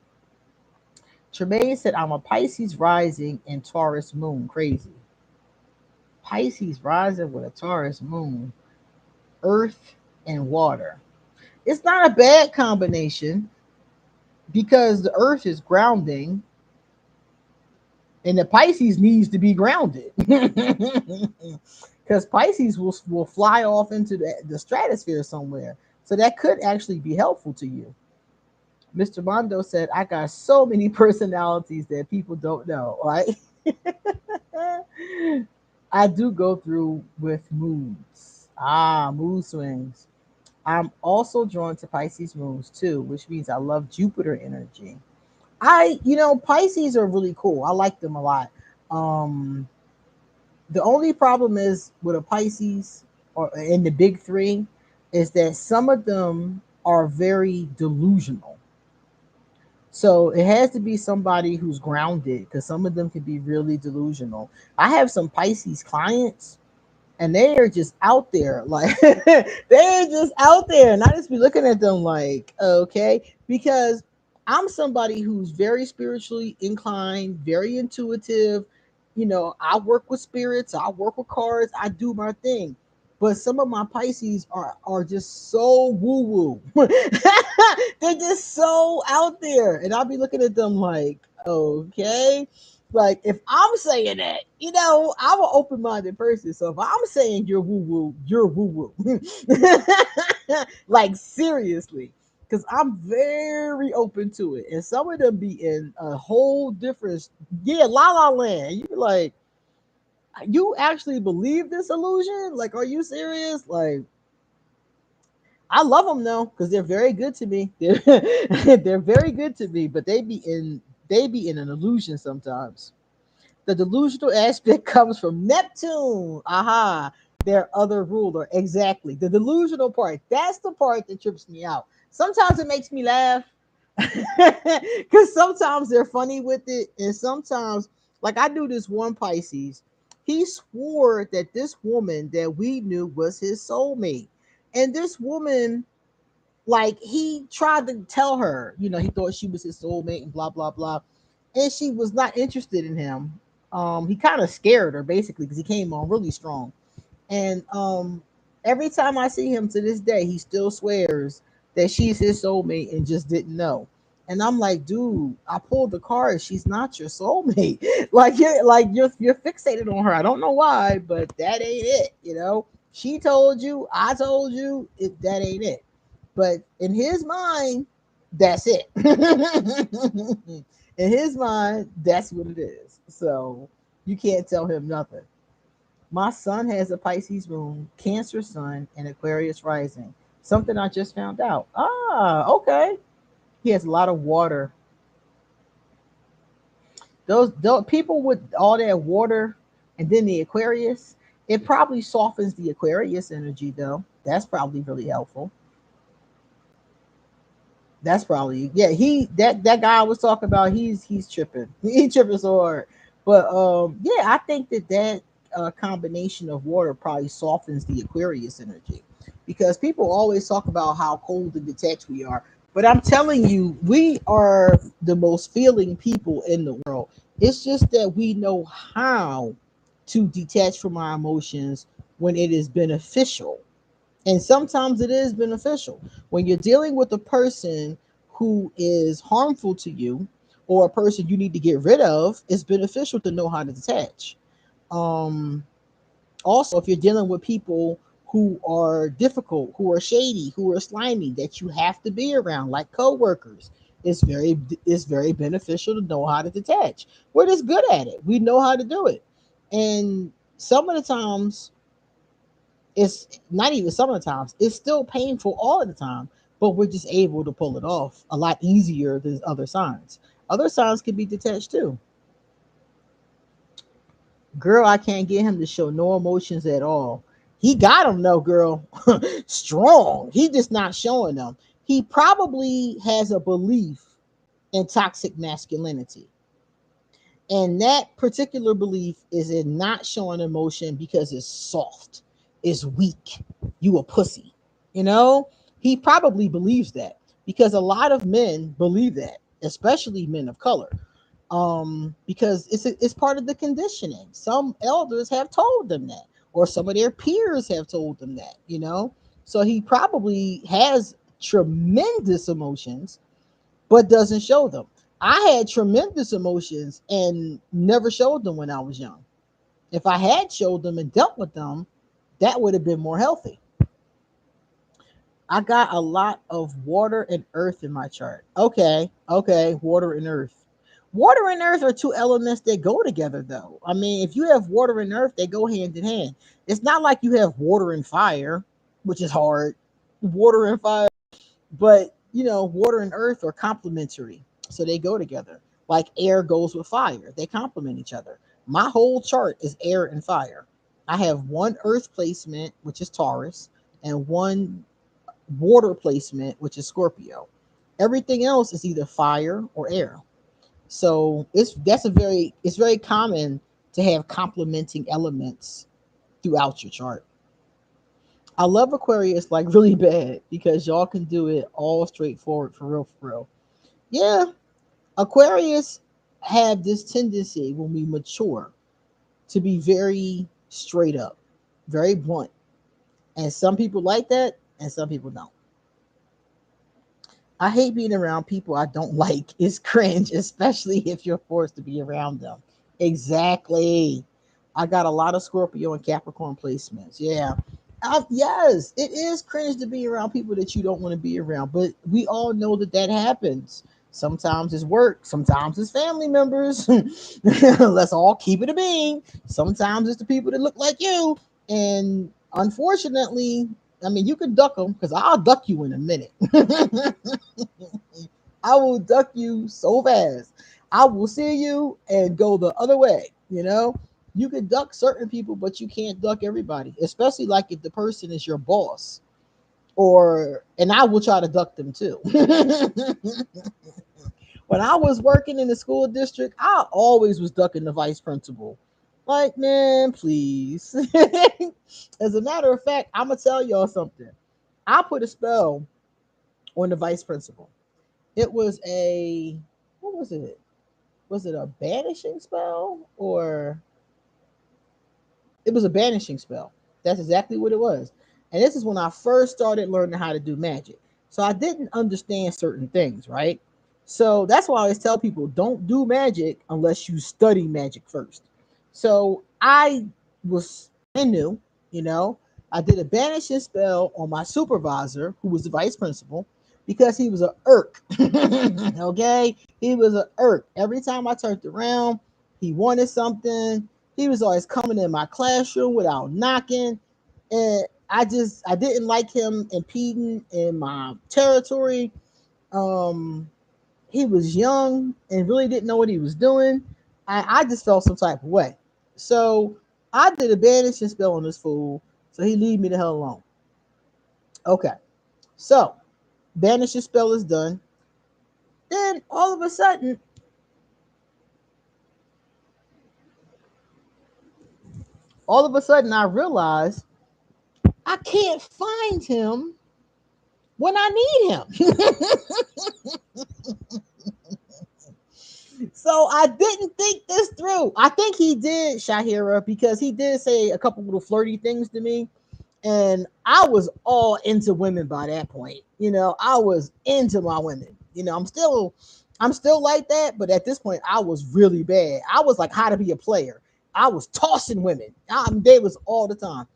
Tremaine said, I'm a Pisces rising and Taurus moon. Crazy. Pisces rising with a Taurus moon, earth and water. It's not a bad combination because the earth is grounding and the Pisces needs to be grounded. Because Pisces will fly off into the stratosphere somewhere. So that could actually be helpful to you. Mr. Mondo said, I got so many personalities that people don't know, right? I do go through with moods. Mood swings. I'm also drawn to Pisces moons too, which means I love Jupiter energy. Pisces are really cool. I like them a lot. Um, the only problem is with a Pisces or in the big three is that some of them are very delusional. So it has to be somebody who's grounded because some of them can be really delusional. I have some Pisces clients and they are just out there like they're just out there and I just be looking at them like okay because I'm somebody who's very spiritually inclined, very intuitive. I work with spirits, I work with cards, I do my thing. But some of my Pisces are just so woo woo. They're just so out there and I'll be looking at them like okay, like if I'm saying that, I'm an open minded person. So if I'm saying you're woo woo, you're woo woo. Like seriously, because I'm very open to it, and some of them be in a whole different, yeah, la la land. You be like, you actually believe this illusion? Like, are you serious? Like, I love them though, because they're very good to me. They're very good to me, but they be in an illusion sometimes. The delusional aspect comes from Neptune. Aha. Their other ruler. Exactly. The delusional part. That's the part that trips me out. Sometimes it makes me laugh. Because sometimes they're funny with it. And sometimes, like I knew this one Pisces. He swore that this woman that we knew was his soulmate. And this woman, like, he tried to tell her, he thought she was his soulmate and blah, blah, blah, and she was not interested in him. He kind of scared her basically because he came on really strong. And every time I see him to this day, he still swears that she's his soulmate and just didn't know. And I'm like, dude, I pulled the card. She's not your soulmate. Like you're fixated on her. I don't know why, but that ain't it. She told you, I told you, that ain't it. But in his mind, that's it. In his mind, that's what it is. So you can't tell him nothing. My son has a Pisces moon, Cancer sun, and Aquarius rising. Something I just found out. Okay. He has a lot of water. Those people with all that water and then the Aquarius, it probably softens the Aquarius energy though. That's probably really helpful. That's probably, yeah. He that guy I was talking about. He's tripping. He tripping so hard. But yeah, I think that combination of water probably softens the Aquarius energy, because people always talk about how cold and detached we are. But I'm telling you, we are the most feeling people in the world. It's just that we know how to detach from our emotions when it is beneficial, and sometimes it is beneficial. When you're dealing with a person who is harmful to you, or a person you need to get rid of, it's beneficial to know how to detach. Um, Also, if you're dealing with people who are difficult, who are shady, who are slimy, that you have to be around, like coworkers, it's very beneficial to know how to detach. We're just good at it. We know how to do it. And some of the times, it's not even some of the times, it's still painful all of the time, but we're just able to pull it off a lot easier than other signs. Other signs can be detached too. Girl, I can't get him to show no emotions at all. He got them though, girl. Strong. He just not showing them. He probably has a belief in toxic masculinity. And that particular belief is in not showing emotion because it's soft, it's weak. You a pussy. You know? He probably believes that, because a lot of men believe that, especially men of color. Because it's part of the conditioning. Some elders have told them that, or some of their peers have told them that, you know. So he probably has tremendous emotions, but doesn't show them. I had tremendous emotions and never showed them when I was young. If I had showed them and dealt with them, that would have been more healthy. I got a lot of water and earth in my chart. Okay, okay, water and earth. Water and earth are two elements that go together, though. I mean, if you have water and earth, they go hand in hand. It's not like you have water and fire, which is hard. Water and fire, but water and earth are complementary, so they go together. Like air goes with fire, they complement each other. My whole chart is air and fire. I have one earth placement, which is Taurus, and one water placement, which is Scorpio. Everything else is either fire or air. So it's very common to have complementing elements throughout your chart. I love Aquarius like really bad, because y'all can do it all straightforward, for real, for real. Yeah, Aquarius have this tendency when we mature to be very straight up, very blunt. And some people like that and some people don't. I hate being around people I don't like. It's cringe, especially if you're forced to be around them. Exactly. I got a lot of Scorpio and Capricorn placements. Yeah. Yes, it is cringe to be around people that you don't want to be around, but we all know that that happens. Sometimes it's work, sometimes it's family members. Let's all keep it a being. Sometimes it's the people that look like you. And unfortunately, I mean, you can duck them, because I'll duck you in a minute. I will duck you so fast. I will see you and go the other way. You can duck certain people, but you can't duck everybody, especially like if the person is your boss. And I will try to duck them too. When I was working in the school district, I always was ducking the vice principal. Like, man, please. As a matter of fact, I'm gonna tell y'all something. I put a spell on the vice principal. It was a what was it? Was it a banishing spell, or it was a banishing spell? That's exactly what it was. And this is when I first started learning how to do magic. So I didn't understand certain things, right? So that's why I always tell people, don't do magic unless you study magic first. So I was brand new, you know. I did a banishing spell on my supervisor, who was the vice principal, because he was a irk. Okay, he was a irk. Every time I turned around, he wanted something. He was always coming in my classroom without knocking, and I didn't like him impeding in my territory. Um, he was young and really didn't know what he was doing. I just felt some type of way. So I did a banishing spell on this fool, so he leave me the hell alone. Okay, so banishing spell is done. then all of a sudden, I realized I can't find him when I need him. So I didn't think this through. I think he did, Shahira, because he did say a couple little flirty things to me. And I was all into women by that point. I was into my women. I'm still like that, but at this point, I was really bad. I was like how to be a player. I was tossing women. They was all the time.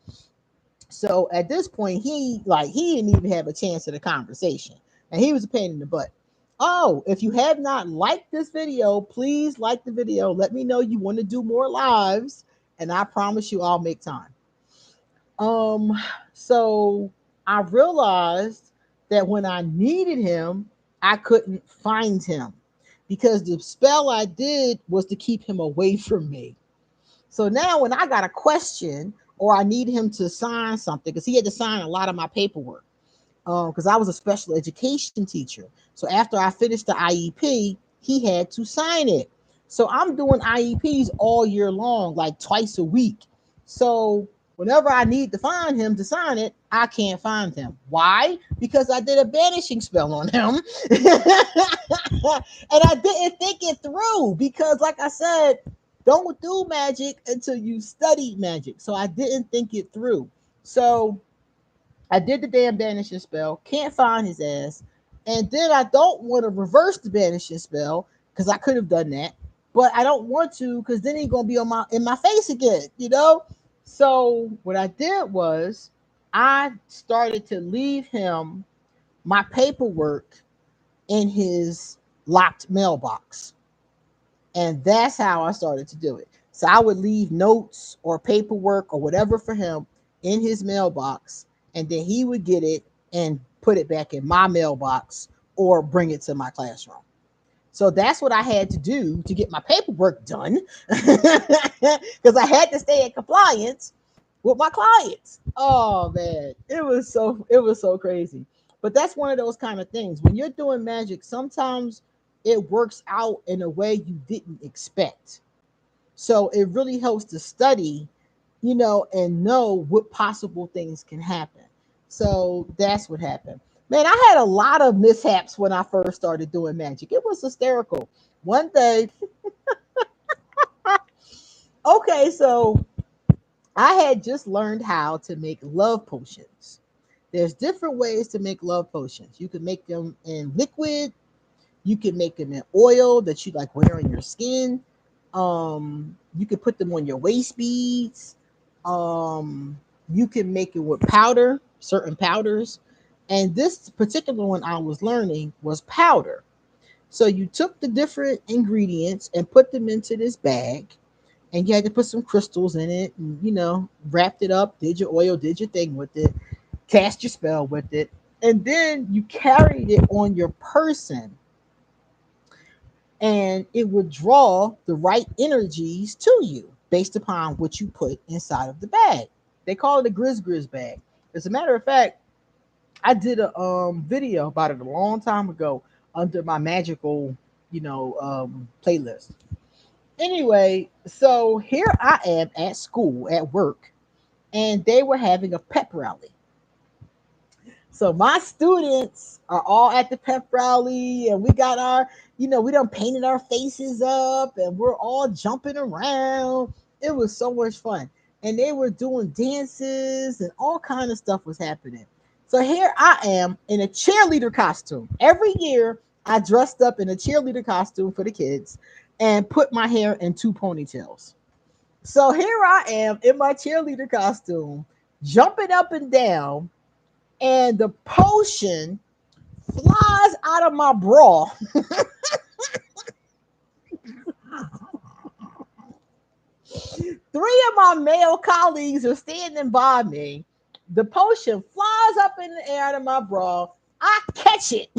So at this point, he didn't even have a chance at a conversation, and he was a pain in the butt. Oh, if you have not liked this video, please like the video. Let me know you want to do more lives, and I promise you I'll make time. Um, so I realized that when I needed him, I couldn't find him because the spell I did was to keep him away from me. So now when I got a question or I need him to sign something, because he had to sign a lot of my paperwork, because I was a special education teacher. So after I finished the IEP, he had to sign it. So I'm doing IEPs all year long, like twice a week. So whenever I need to find him to sign it, I can't find him. Why? Because I did a banishing spell on him. And I didn't think it through because, like I said, don't do magic until you study magic. So I didn't think it through. So I did the damn banishing spell, can't find his ass, and then I don't want to reverse the banishing spell because I could have done that, but I don't want to because then he's gonna be on my in my face again. So what I did was I started to leave him my paperwork in his locked mailbox, and that's how I started to do it. So I would leave notes or paperwork or whatever for him in his mailbox, and then he would get it and put it back in my mailbox or bring it to my classroom. So that's what I had to do to get my paperwork done because I had to stay in compliance with my clients. Oh man, it was so crazy. But that's one of those kind of things. When you're doing magic, sometimes it works out in a way you didn't expect. So it really helps to study, and know what possible things can happen. So that's what happened. Man, I had a lot of mishaps when I first started doing magic. It was hysterical. One day, okay, so I had just learned how to make love potions. There's different ways to make love potions. You can make them in liquid, you can make them in oil that you like wear on your skin. You can put them on your waist beads. You can make it with powder, certain powders. And this particular one I was learning was powder. So you took the different ingredients and put them into this bag, and you had to put some crystals in it, and wrapped it up, did your oil, did your thing with it, cast your spell with it, and then you carried it on your person, and it would draw the right energies to you based upon what you put inside of the bag. They call it a grizz bag. As a matter of fact, I did a video about it a long time ago under my magical, playlist. Anyway, so here I am at school at work, and they were having a pep rally. So my students are all at the pep rally, and we got we done painted our faces up, and we're all jumping around. It was so much fun, and they were doing dances, and all kind of stuff was happening. So here I am in a cheerleader costume. Every year, I dressed up in a cheerleader costume for the kids, and put my hair in two ponytails. So here I am in my cheerleader costume, jumping up and down, and the potion flies out of my bra. Three of my male colleagues are standing by me. The potion flies up in the air out of my bra. I catch it.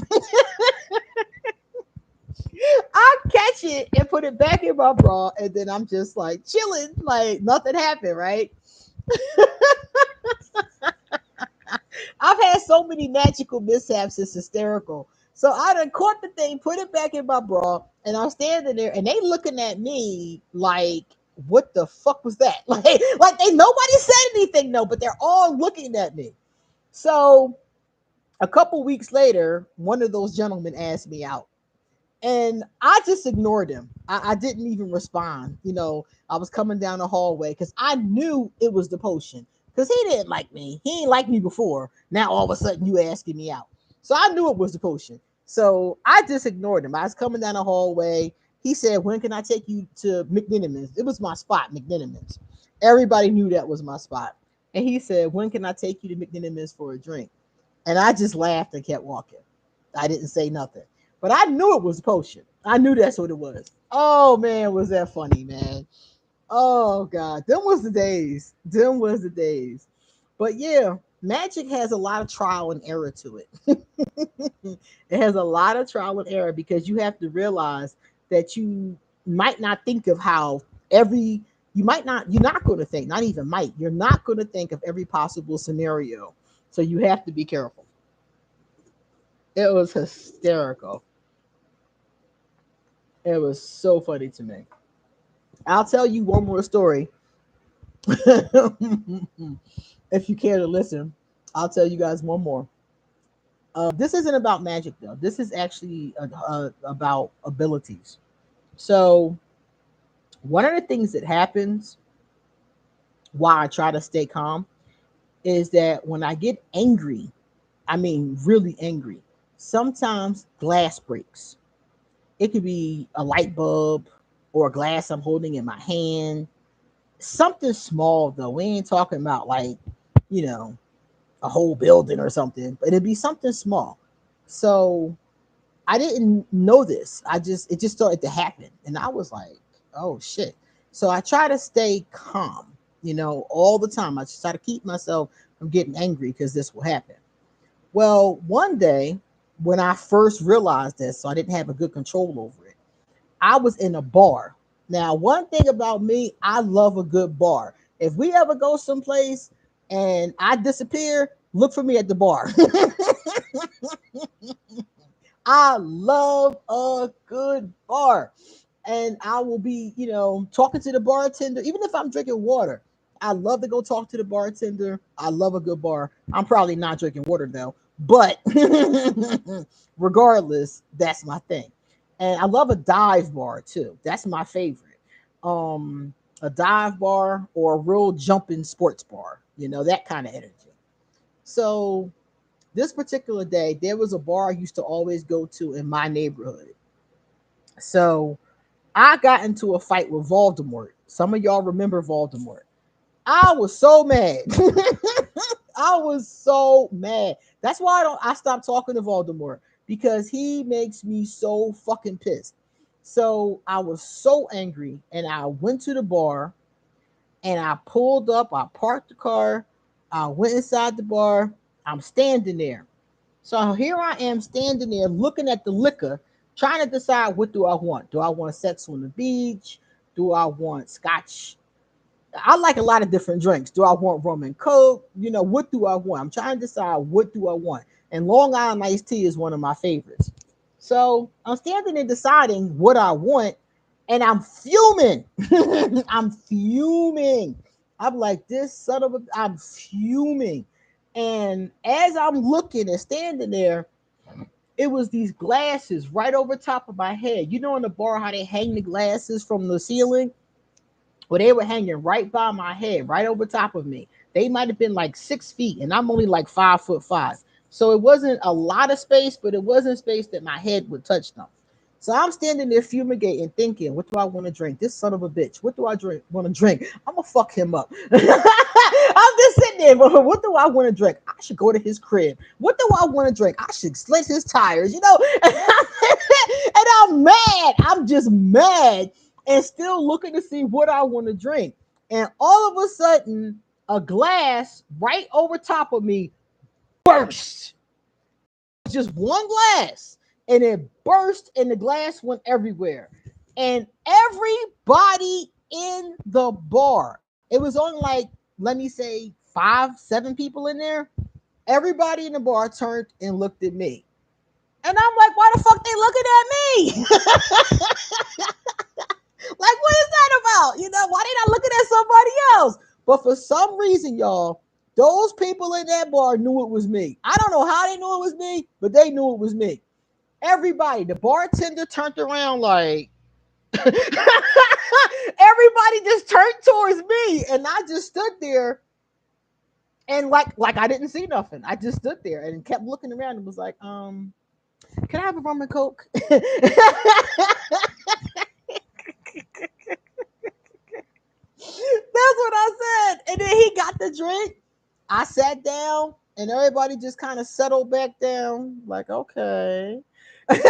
I catch it and put it back in my bra, and then I'm just like chilling, like nothing happened, right? I've had so many magical mishaps, it's hysterical. So I done caught the thing, put it back in my bra, and I'm standing there, and they looking at me like, "What the fuck was that?" Like they nobody said anything, no, but they're all looking at me. So a couple weeks later, one of those gentlemen asked me out, and I just ignored him. I didn't even respond. I was coming down the hallway because I knew it was the potion. Because he didn't like me. He ain't liked me before. Now all of a sudden you asking me out. So I knew it was the potion. So I just ignored him. I was coming down the hallway. He said, "When can I take you to McNinimans?" It was my spot, McNinimans. Everybody knew that was my spot. And he said, "When can I take you to McNinimans for a drink?" And I just laughed and kept walking. I didn't say nothing. But I knew it was potion. I knew that's what it was. Oh man, was that funny, man. Oh God. Them was the days. Them was the days. But yeah, magic has a lot of trial and error to it. It has a lot of trial and error because you have to realize that you might not think of how every you're not going to think, not even might, you're not going to think of every possible scenario. So you have to be careful. It was hysterical. It was so funny to me. I'll tell you one more story. If you care to listen, I'll tell you guys one more. This isn't about magic though. This is actually about abilities. So one of the things that happens while I try to stay calm is that when I get angry, I mean really angry, sometimes glass breaks. It could be a light bulb or a glass I'm holding in my hand. Something small though. We ain't talking about like, you know, a whole building or something, but it'd be something small. So I didn't know this. It just started to happen. And I was like, oh shit. So I try to stay calm, all the time. I just try to keep myself from getting angry because this will happen. Well, one day when I first realized this, so I didn't have a good control over it, I was in a bar. Now, one thing about me, I love a good bar. If we ever go someplace and I disappear, look for me at the bar. I love a good bar. And I will be, talking to the bartender, even if I'm drinking water. I love to go talk to the bartender. I love a good bar. I'm probably not drinking water though, but regardless, that's my thing. And I love a dive bar too. That's my favorite. Um, a dive bar or a real jumping sports bar, that kind of energy. So this particular day, there was a bar I used to always go to in my neighborhood. So I got into a fight with Voldemort. Some of y'all remember Voldemort. I was so mad. I was so mad. That's why I stopped talking to Voldemort because he makes me so fucking pissed. So I was so angry and I went to the bar and I pulled up, I parked the car, I went inside the bar, I'm standing there. So here I am standing there looking at the liquor, trying to decide what do I want. Do I want sex on the beach? Do I want scotch? I like a lot of different drinks. Do I want rum and coke? What do I want? I'm trying to decide what do I want. And Long Island iced tea is one of my favorites. So I'm standing there deciding what I want, and I'm fuming. I'm fuming. I'm like, this son of a, I'm fuming. And as I'm looking and standing there, it was these glasses right over top of my head. In the bar, how they hang the glasses from the ceiling? Well, they were hanging right by my head, right over top of me. They might have been like 6 feet, and I'm only like 5'5". So it wasn't a lot of space, but it wasn't space that my head would touch them. So I'm standing there fumigating, thinking, what do I want to drink? This son of a bitch. What do I want to drink? I'm gonna fuck him up. I'm just sitting there, but what do I want to drink? I should go to his crib. What do I want to drink? I should slit his tires, and I'm mad. I'm just mad and still looking to see what I want to drink. And all of a sudden, a glass right over top of me burst. Just one glass. And it burst, and the glass went everywhere. And everybody in the bar, it was only like, let me say, 5, 7 people in there. Everybody in the bar turned and looked at me. And I'm looking at me? Like, what is that about? Why they not looking at somebody else? But for some reason, y'all, those people in that bar knew it was me. I don't know how they knew it was me, but they knew it was me. Everybody, the bartender turned around like, everybody just turned towards me, and I just stood there and like I didn't see nothing. I just stood there and kept looking around and was like, can I have a rum and coke? That's what I said. And then he got the drink. I sat down and everybody just kind of settled back down, like, okay. And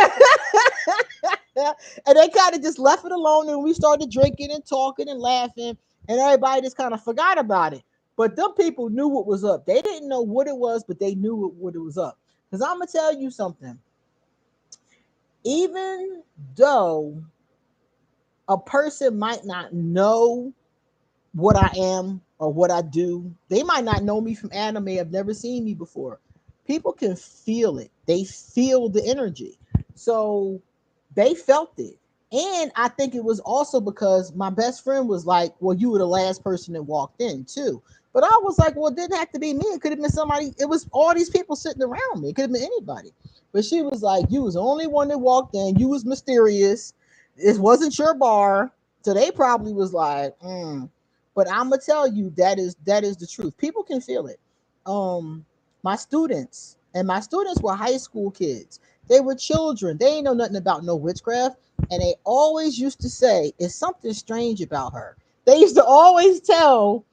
they kind of just left it alone, and we started drinking and talking and laughing, and everybody just kind of forgot about it. But them people knew what was up. They didn't know what it was, but they knew what it was up. Because I'm gonna tell you something. Even though a person might not know what I am or what I do, they might not know me from anime, have never seen me before. People can feel it. They feel the energy. So they felt it. And I think it was also because my best friend was like, well, you were the last person that walked in too. But I was like, well, it didn't have to be me. It could have been somebody. It was all these people sitting around me. It could have been anybody. But she was like, you was the only one that walked in. You was mysterious. It wasn't your bar. So they probably was like, But I'm gonna tell you that is the truth. People can feel it. Um, my students were high school kids. They were children. They ain't know nothing about no witchcraft, and they always used to say, "It's something strange about her." They used to always tell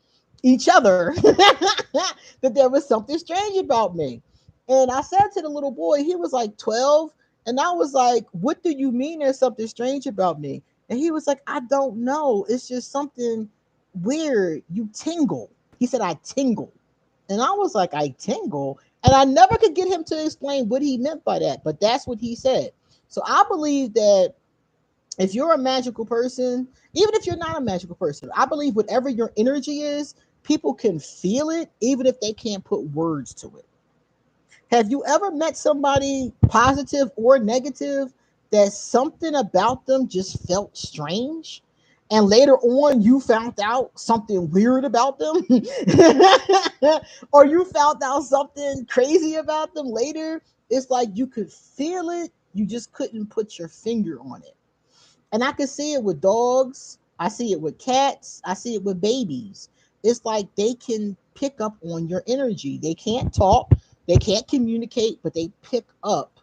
each other that there was something strange about me. And I said to the little boy, he was like 12, and I was like, "What do you mean there's something strange about me?" And he was like, "I don't know. It's just something weird. You tingle." He said, "I tingle." And I was like, "I tingle?" And I never could get him to explain what he meant by that, but that's what he said. So I believe that if you're a magical person, even if you're not a magical person, I believe whatever your energy is, people can feel it, even if they can't put words to it. Have you ever met somebody positive or negative that something about them just felt strange? And later on, you found out something weird about them, or you found out something crazy about them later. It's like you could feel it, you just couldn't put your finger on it. And I can see it with dogs. I see it with cats. I see it with babies. It's like they can pick up on your energy. They can't talk, they can't communicate, but they pick up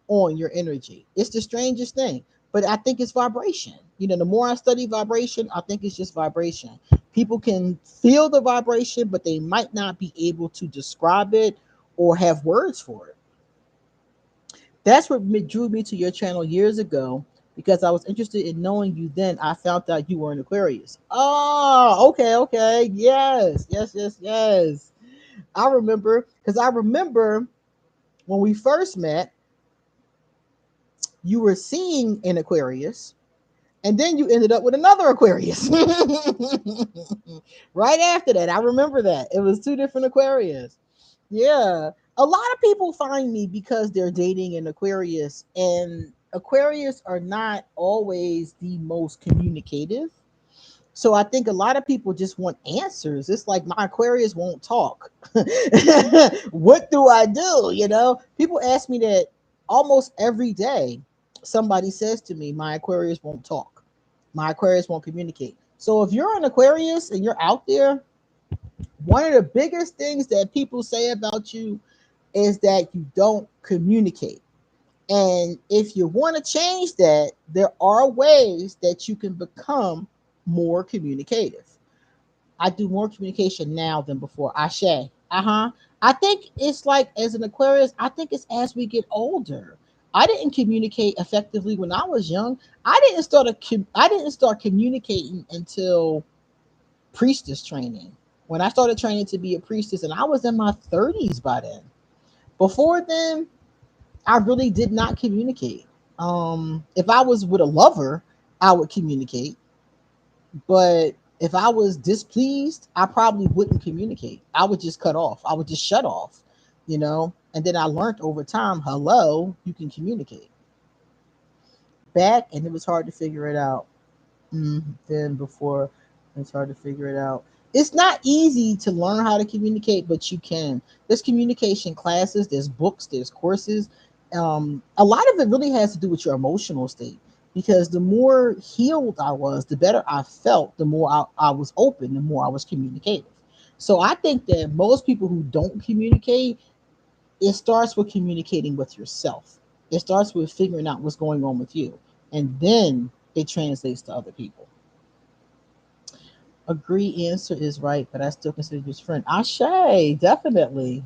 on your energy. It's the strangest thing. But I think it's vibration. The more I study vibration, I think it's just vibration. People can feel the vibration, but they might not be able to describe it or have words for it. That's what drew me to your channel years ago, because I was interested in knowing you then. I found out you were an Aquarius. Oh, okay, okay. Yes, yes, yes, yes. I remember, because I remember when we first met, you were seeing an Aquarius, and then you ended up with another Aquarius. Right after that. I remember that. It was two different Aquarius. Yeah. A lot of people find me because they're dating an Aquarius, and Aquarius are not always the most communicative. So I think a lot of people just want answers. It's like my Aquarius won't talk. What do I do? People ask me that almost every day. Somebody says to me, my Aquarius won't talk. My Aquarius won't communicate. So if you're an Aquarius and you're out there, one of the biggest things that people say about you is that you don't communicate. And if you want to change that, there are ways that you can become more communicative. I do more communication now than before. Ashe. Uh-huh. I think it's like, as an Aquarius, I think it's as we get older. I didn't communicate effectively when I was young. I didn't start communicating until priestess training. When I started training to be a priestess, and I was in my 30s by then. Before then, I really did not communicate. If I was with a lover, I would communicate. But if I was displeased, I probably wouldn't communicate. I would just cut off. I would just shut off. And then I learned over time, hello, you can communicate. back, and it was hard to figure it out. Then before, it's hard to figure it out. It's not easy to learn how to communicate, but you can. There's communication classes, there's books, there's courses. A lot of it really has to do with your emotional state, because the more healed I was, the better I felt, the more I was open, the more I was communicative. So I think that most people who don't communicate, it starts with communicating with yourself. It starts with figuring out what's going on with you, and then it translates to other people. Agree answer is right, but I still consider you his friend. Ashay, definitely.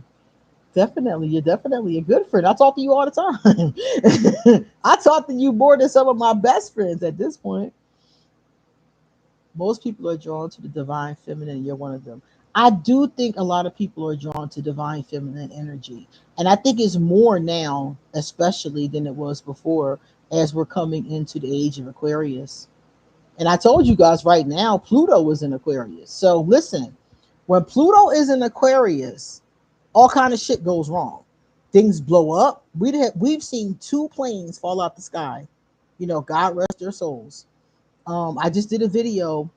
Definitely. You're definitely a good friend. I talk to you all the time. I talk to you more than some of my best friends at this point. Most people are drawn to the divine feminine. You're one of them. I do think a lot of people are drawn to divine feminine energy. And I think it's more now, especially than it was before, as we're coming into the age of Aquarius. And I told you guys right now, Pluto is in Aquarius. So listen, when Pluto is in Aquarius, all kind of shit goes wrong. Things blow up. We've seen two planes fall out the sky. You know, God rest their souls. I just did a video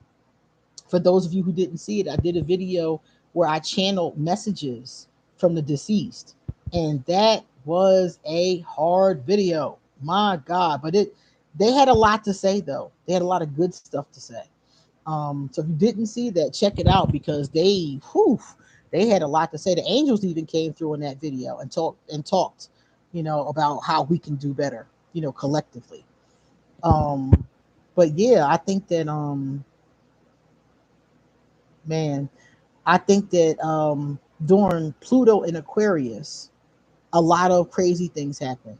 for those of you who didn't see it. I did a video where I channeled messages from the deceased, and that was a hard video. My God, but it they had a lot to say though. They had a lot of good stuff to say. So if you didn't see that, check it out because they had a lot to say. The angels even came through in that video and talked, about how we can do better, collectively. Um, but yeah, I think that man, I think that during Pluto in Aquarius, a lot of crazy things happen.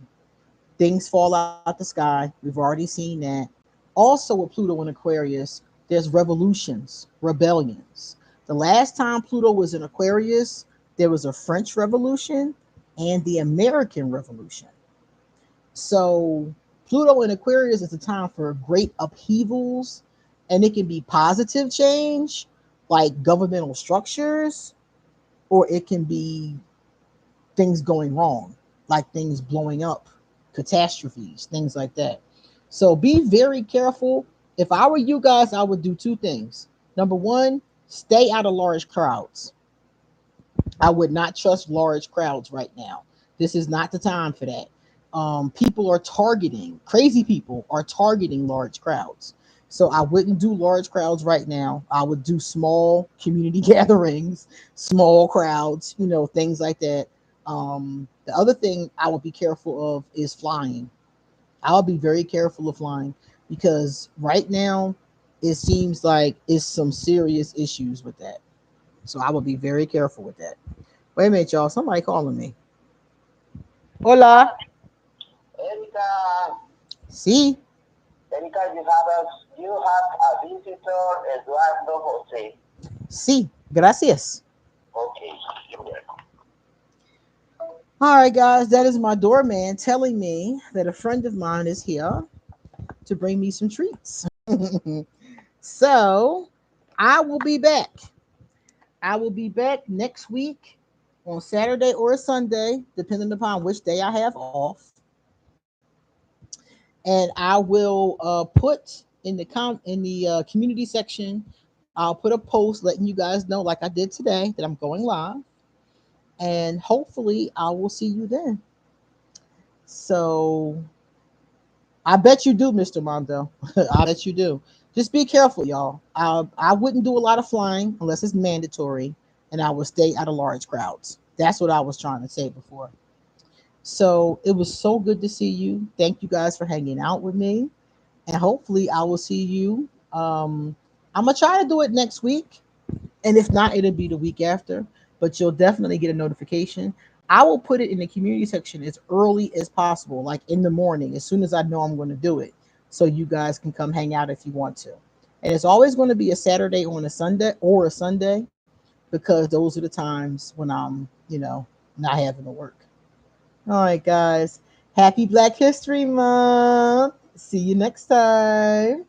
Things fall out the sky. We've already seen that. Also, with Pluto in Aquarius, there's revolutions, rebellions. The last time Pluto was in Aquarius, there was a French Revolution and the American Revolution. So, Pluto in Aquarius is a time for great upheavals, and it can be positive change, like governmental structures, or it can be things going wrong, like things blowing up, catastrophes, things like that. So be very careful. If I were you guys, I would do two things. Number one, stay out of large crowds. I would not trust large crowds right now. This is not the time for that. People are targeting, crazy people are targeting large crowds. So I wouldn't do large crowds right now. I would do small community gatherings, small crowds, things like that. The other thing I would be careful of is flying. I'll be very careful of flying because right now it seems like it's some serious issues with that. So I would be very careful with that. Wait a minute, y'all. Somebody calling me. Hola. Erika, See? Erika, you have a visitor, Eduardo Jose. See. Gracias. Okay, you're welcome. All right, guys. That is my doorman telling me that a friend of mine is here to bring me some treats. So I will be back. I will be back next week on Saturday or Sunday, depending upon which day I have off. And I will put in the community section. I'll put a post letting you guys know, like I did today, that I'm going live, and hopefully I will see you then. So I bet you do, Mr. Mondo. I bet you do. Just be careful, y'all. I wouldn't do a lot of flying unless it's mandatory, and I would stay out of large crowds. That's what I was trying to say before. So it was so good to see you. Thank you guys for hanging out with me, and hopefully I will see you. I'm gonna try to do it next week, and if not, it'll be the week after. But you'll definitely get a notification. I will put it in the community section as early as possible, like in the morning, as soon as I know I'm going to do it, so you guys can come hang out if you want to. And it's always going to be a Saturday on a Sunday or a Sunday because those are the times when I'm, not having to work. All right, guys. Happy Black History Month. See you next time.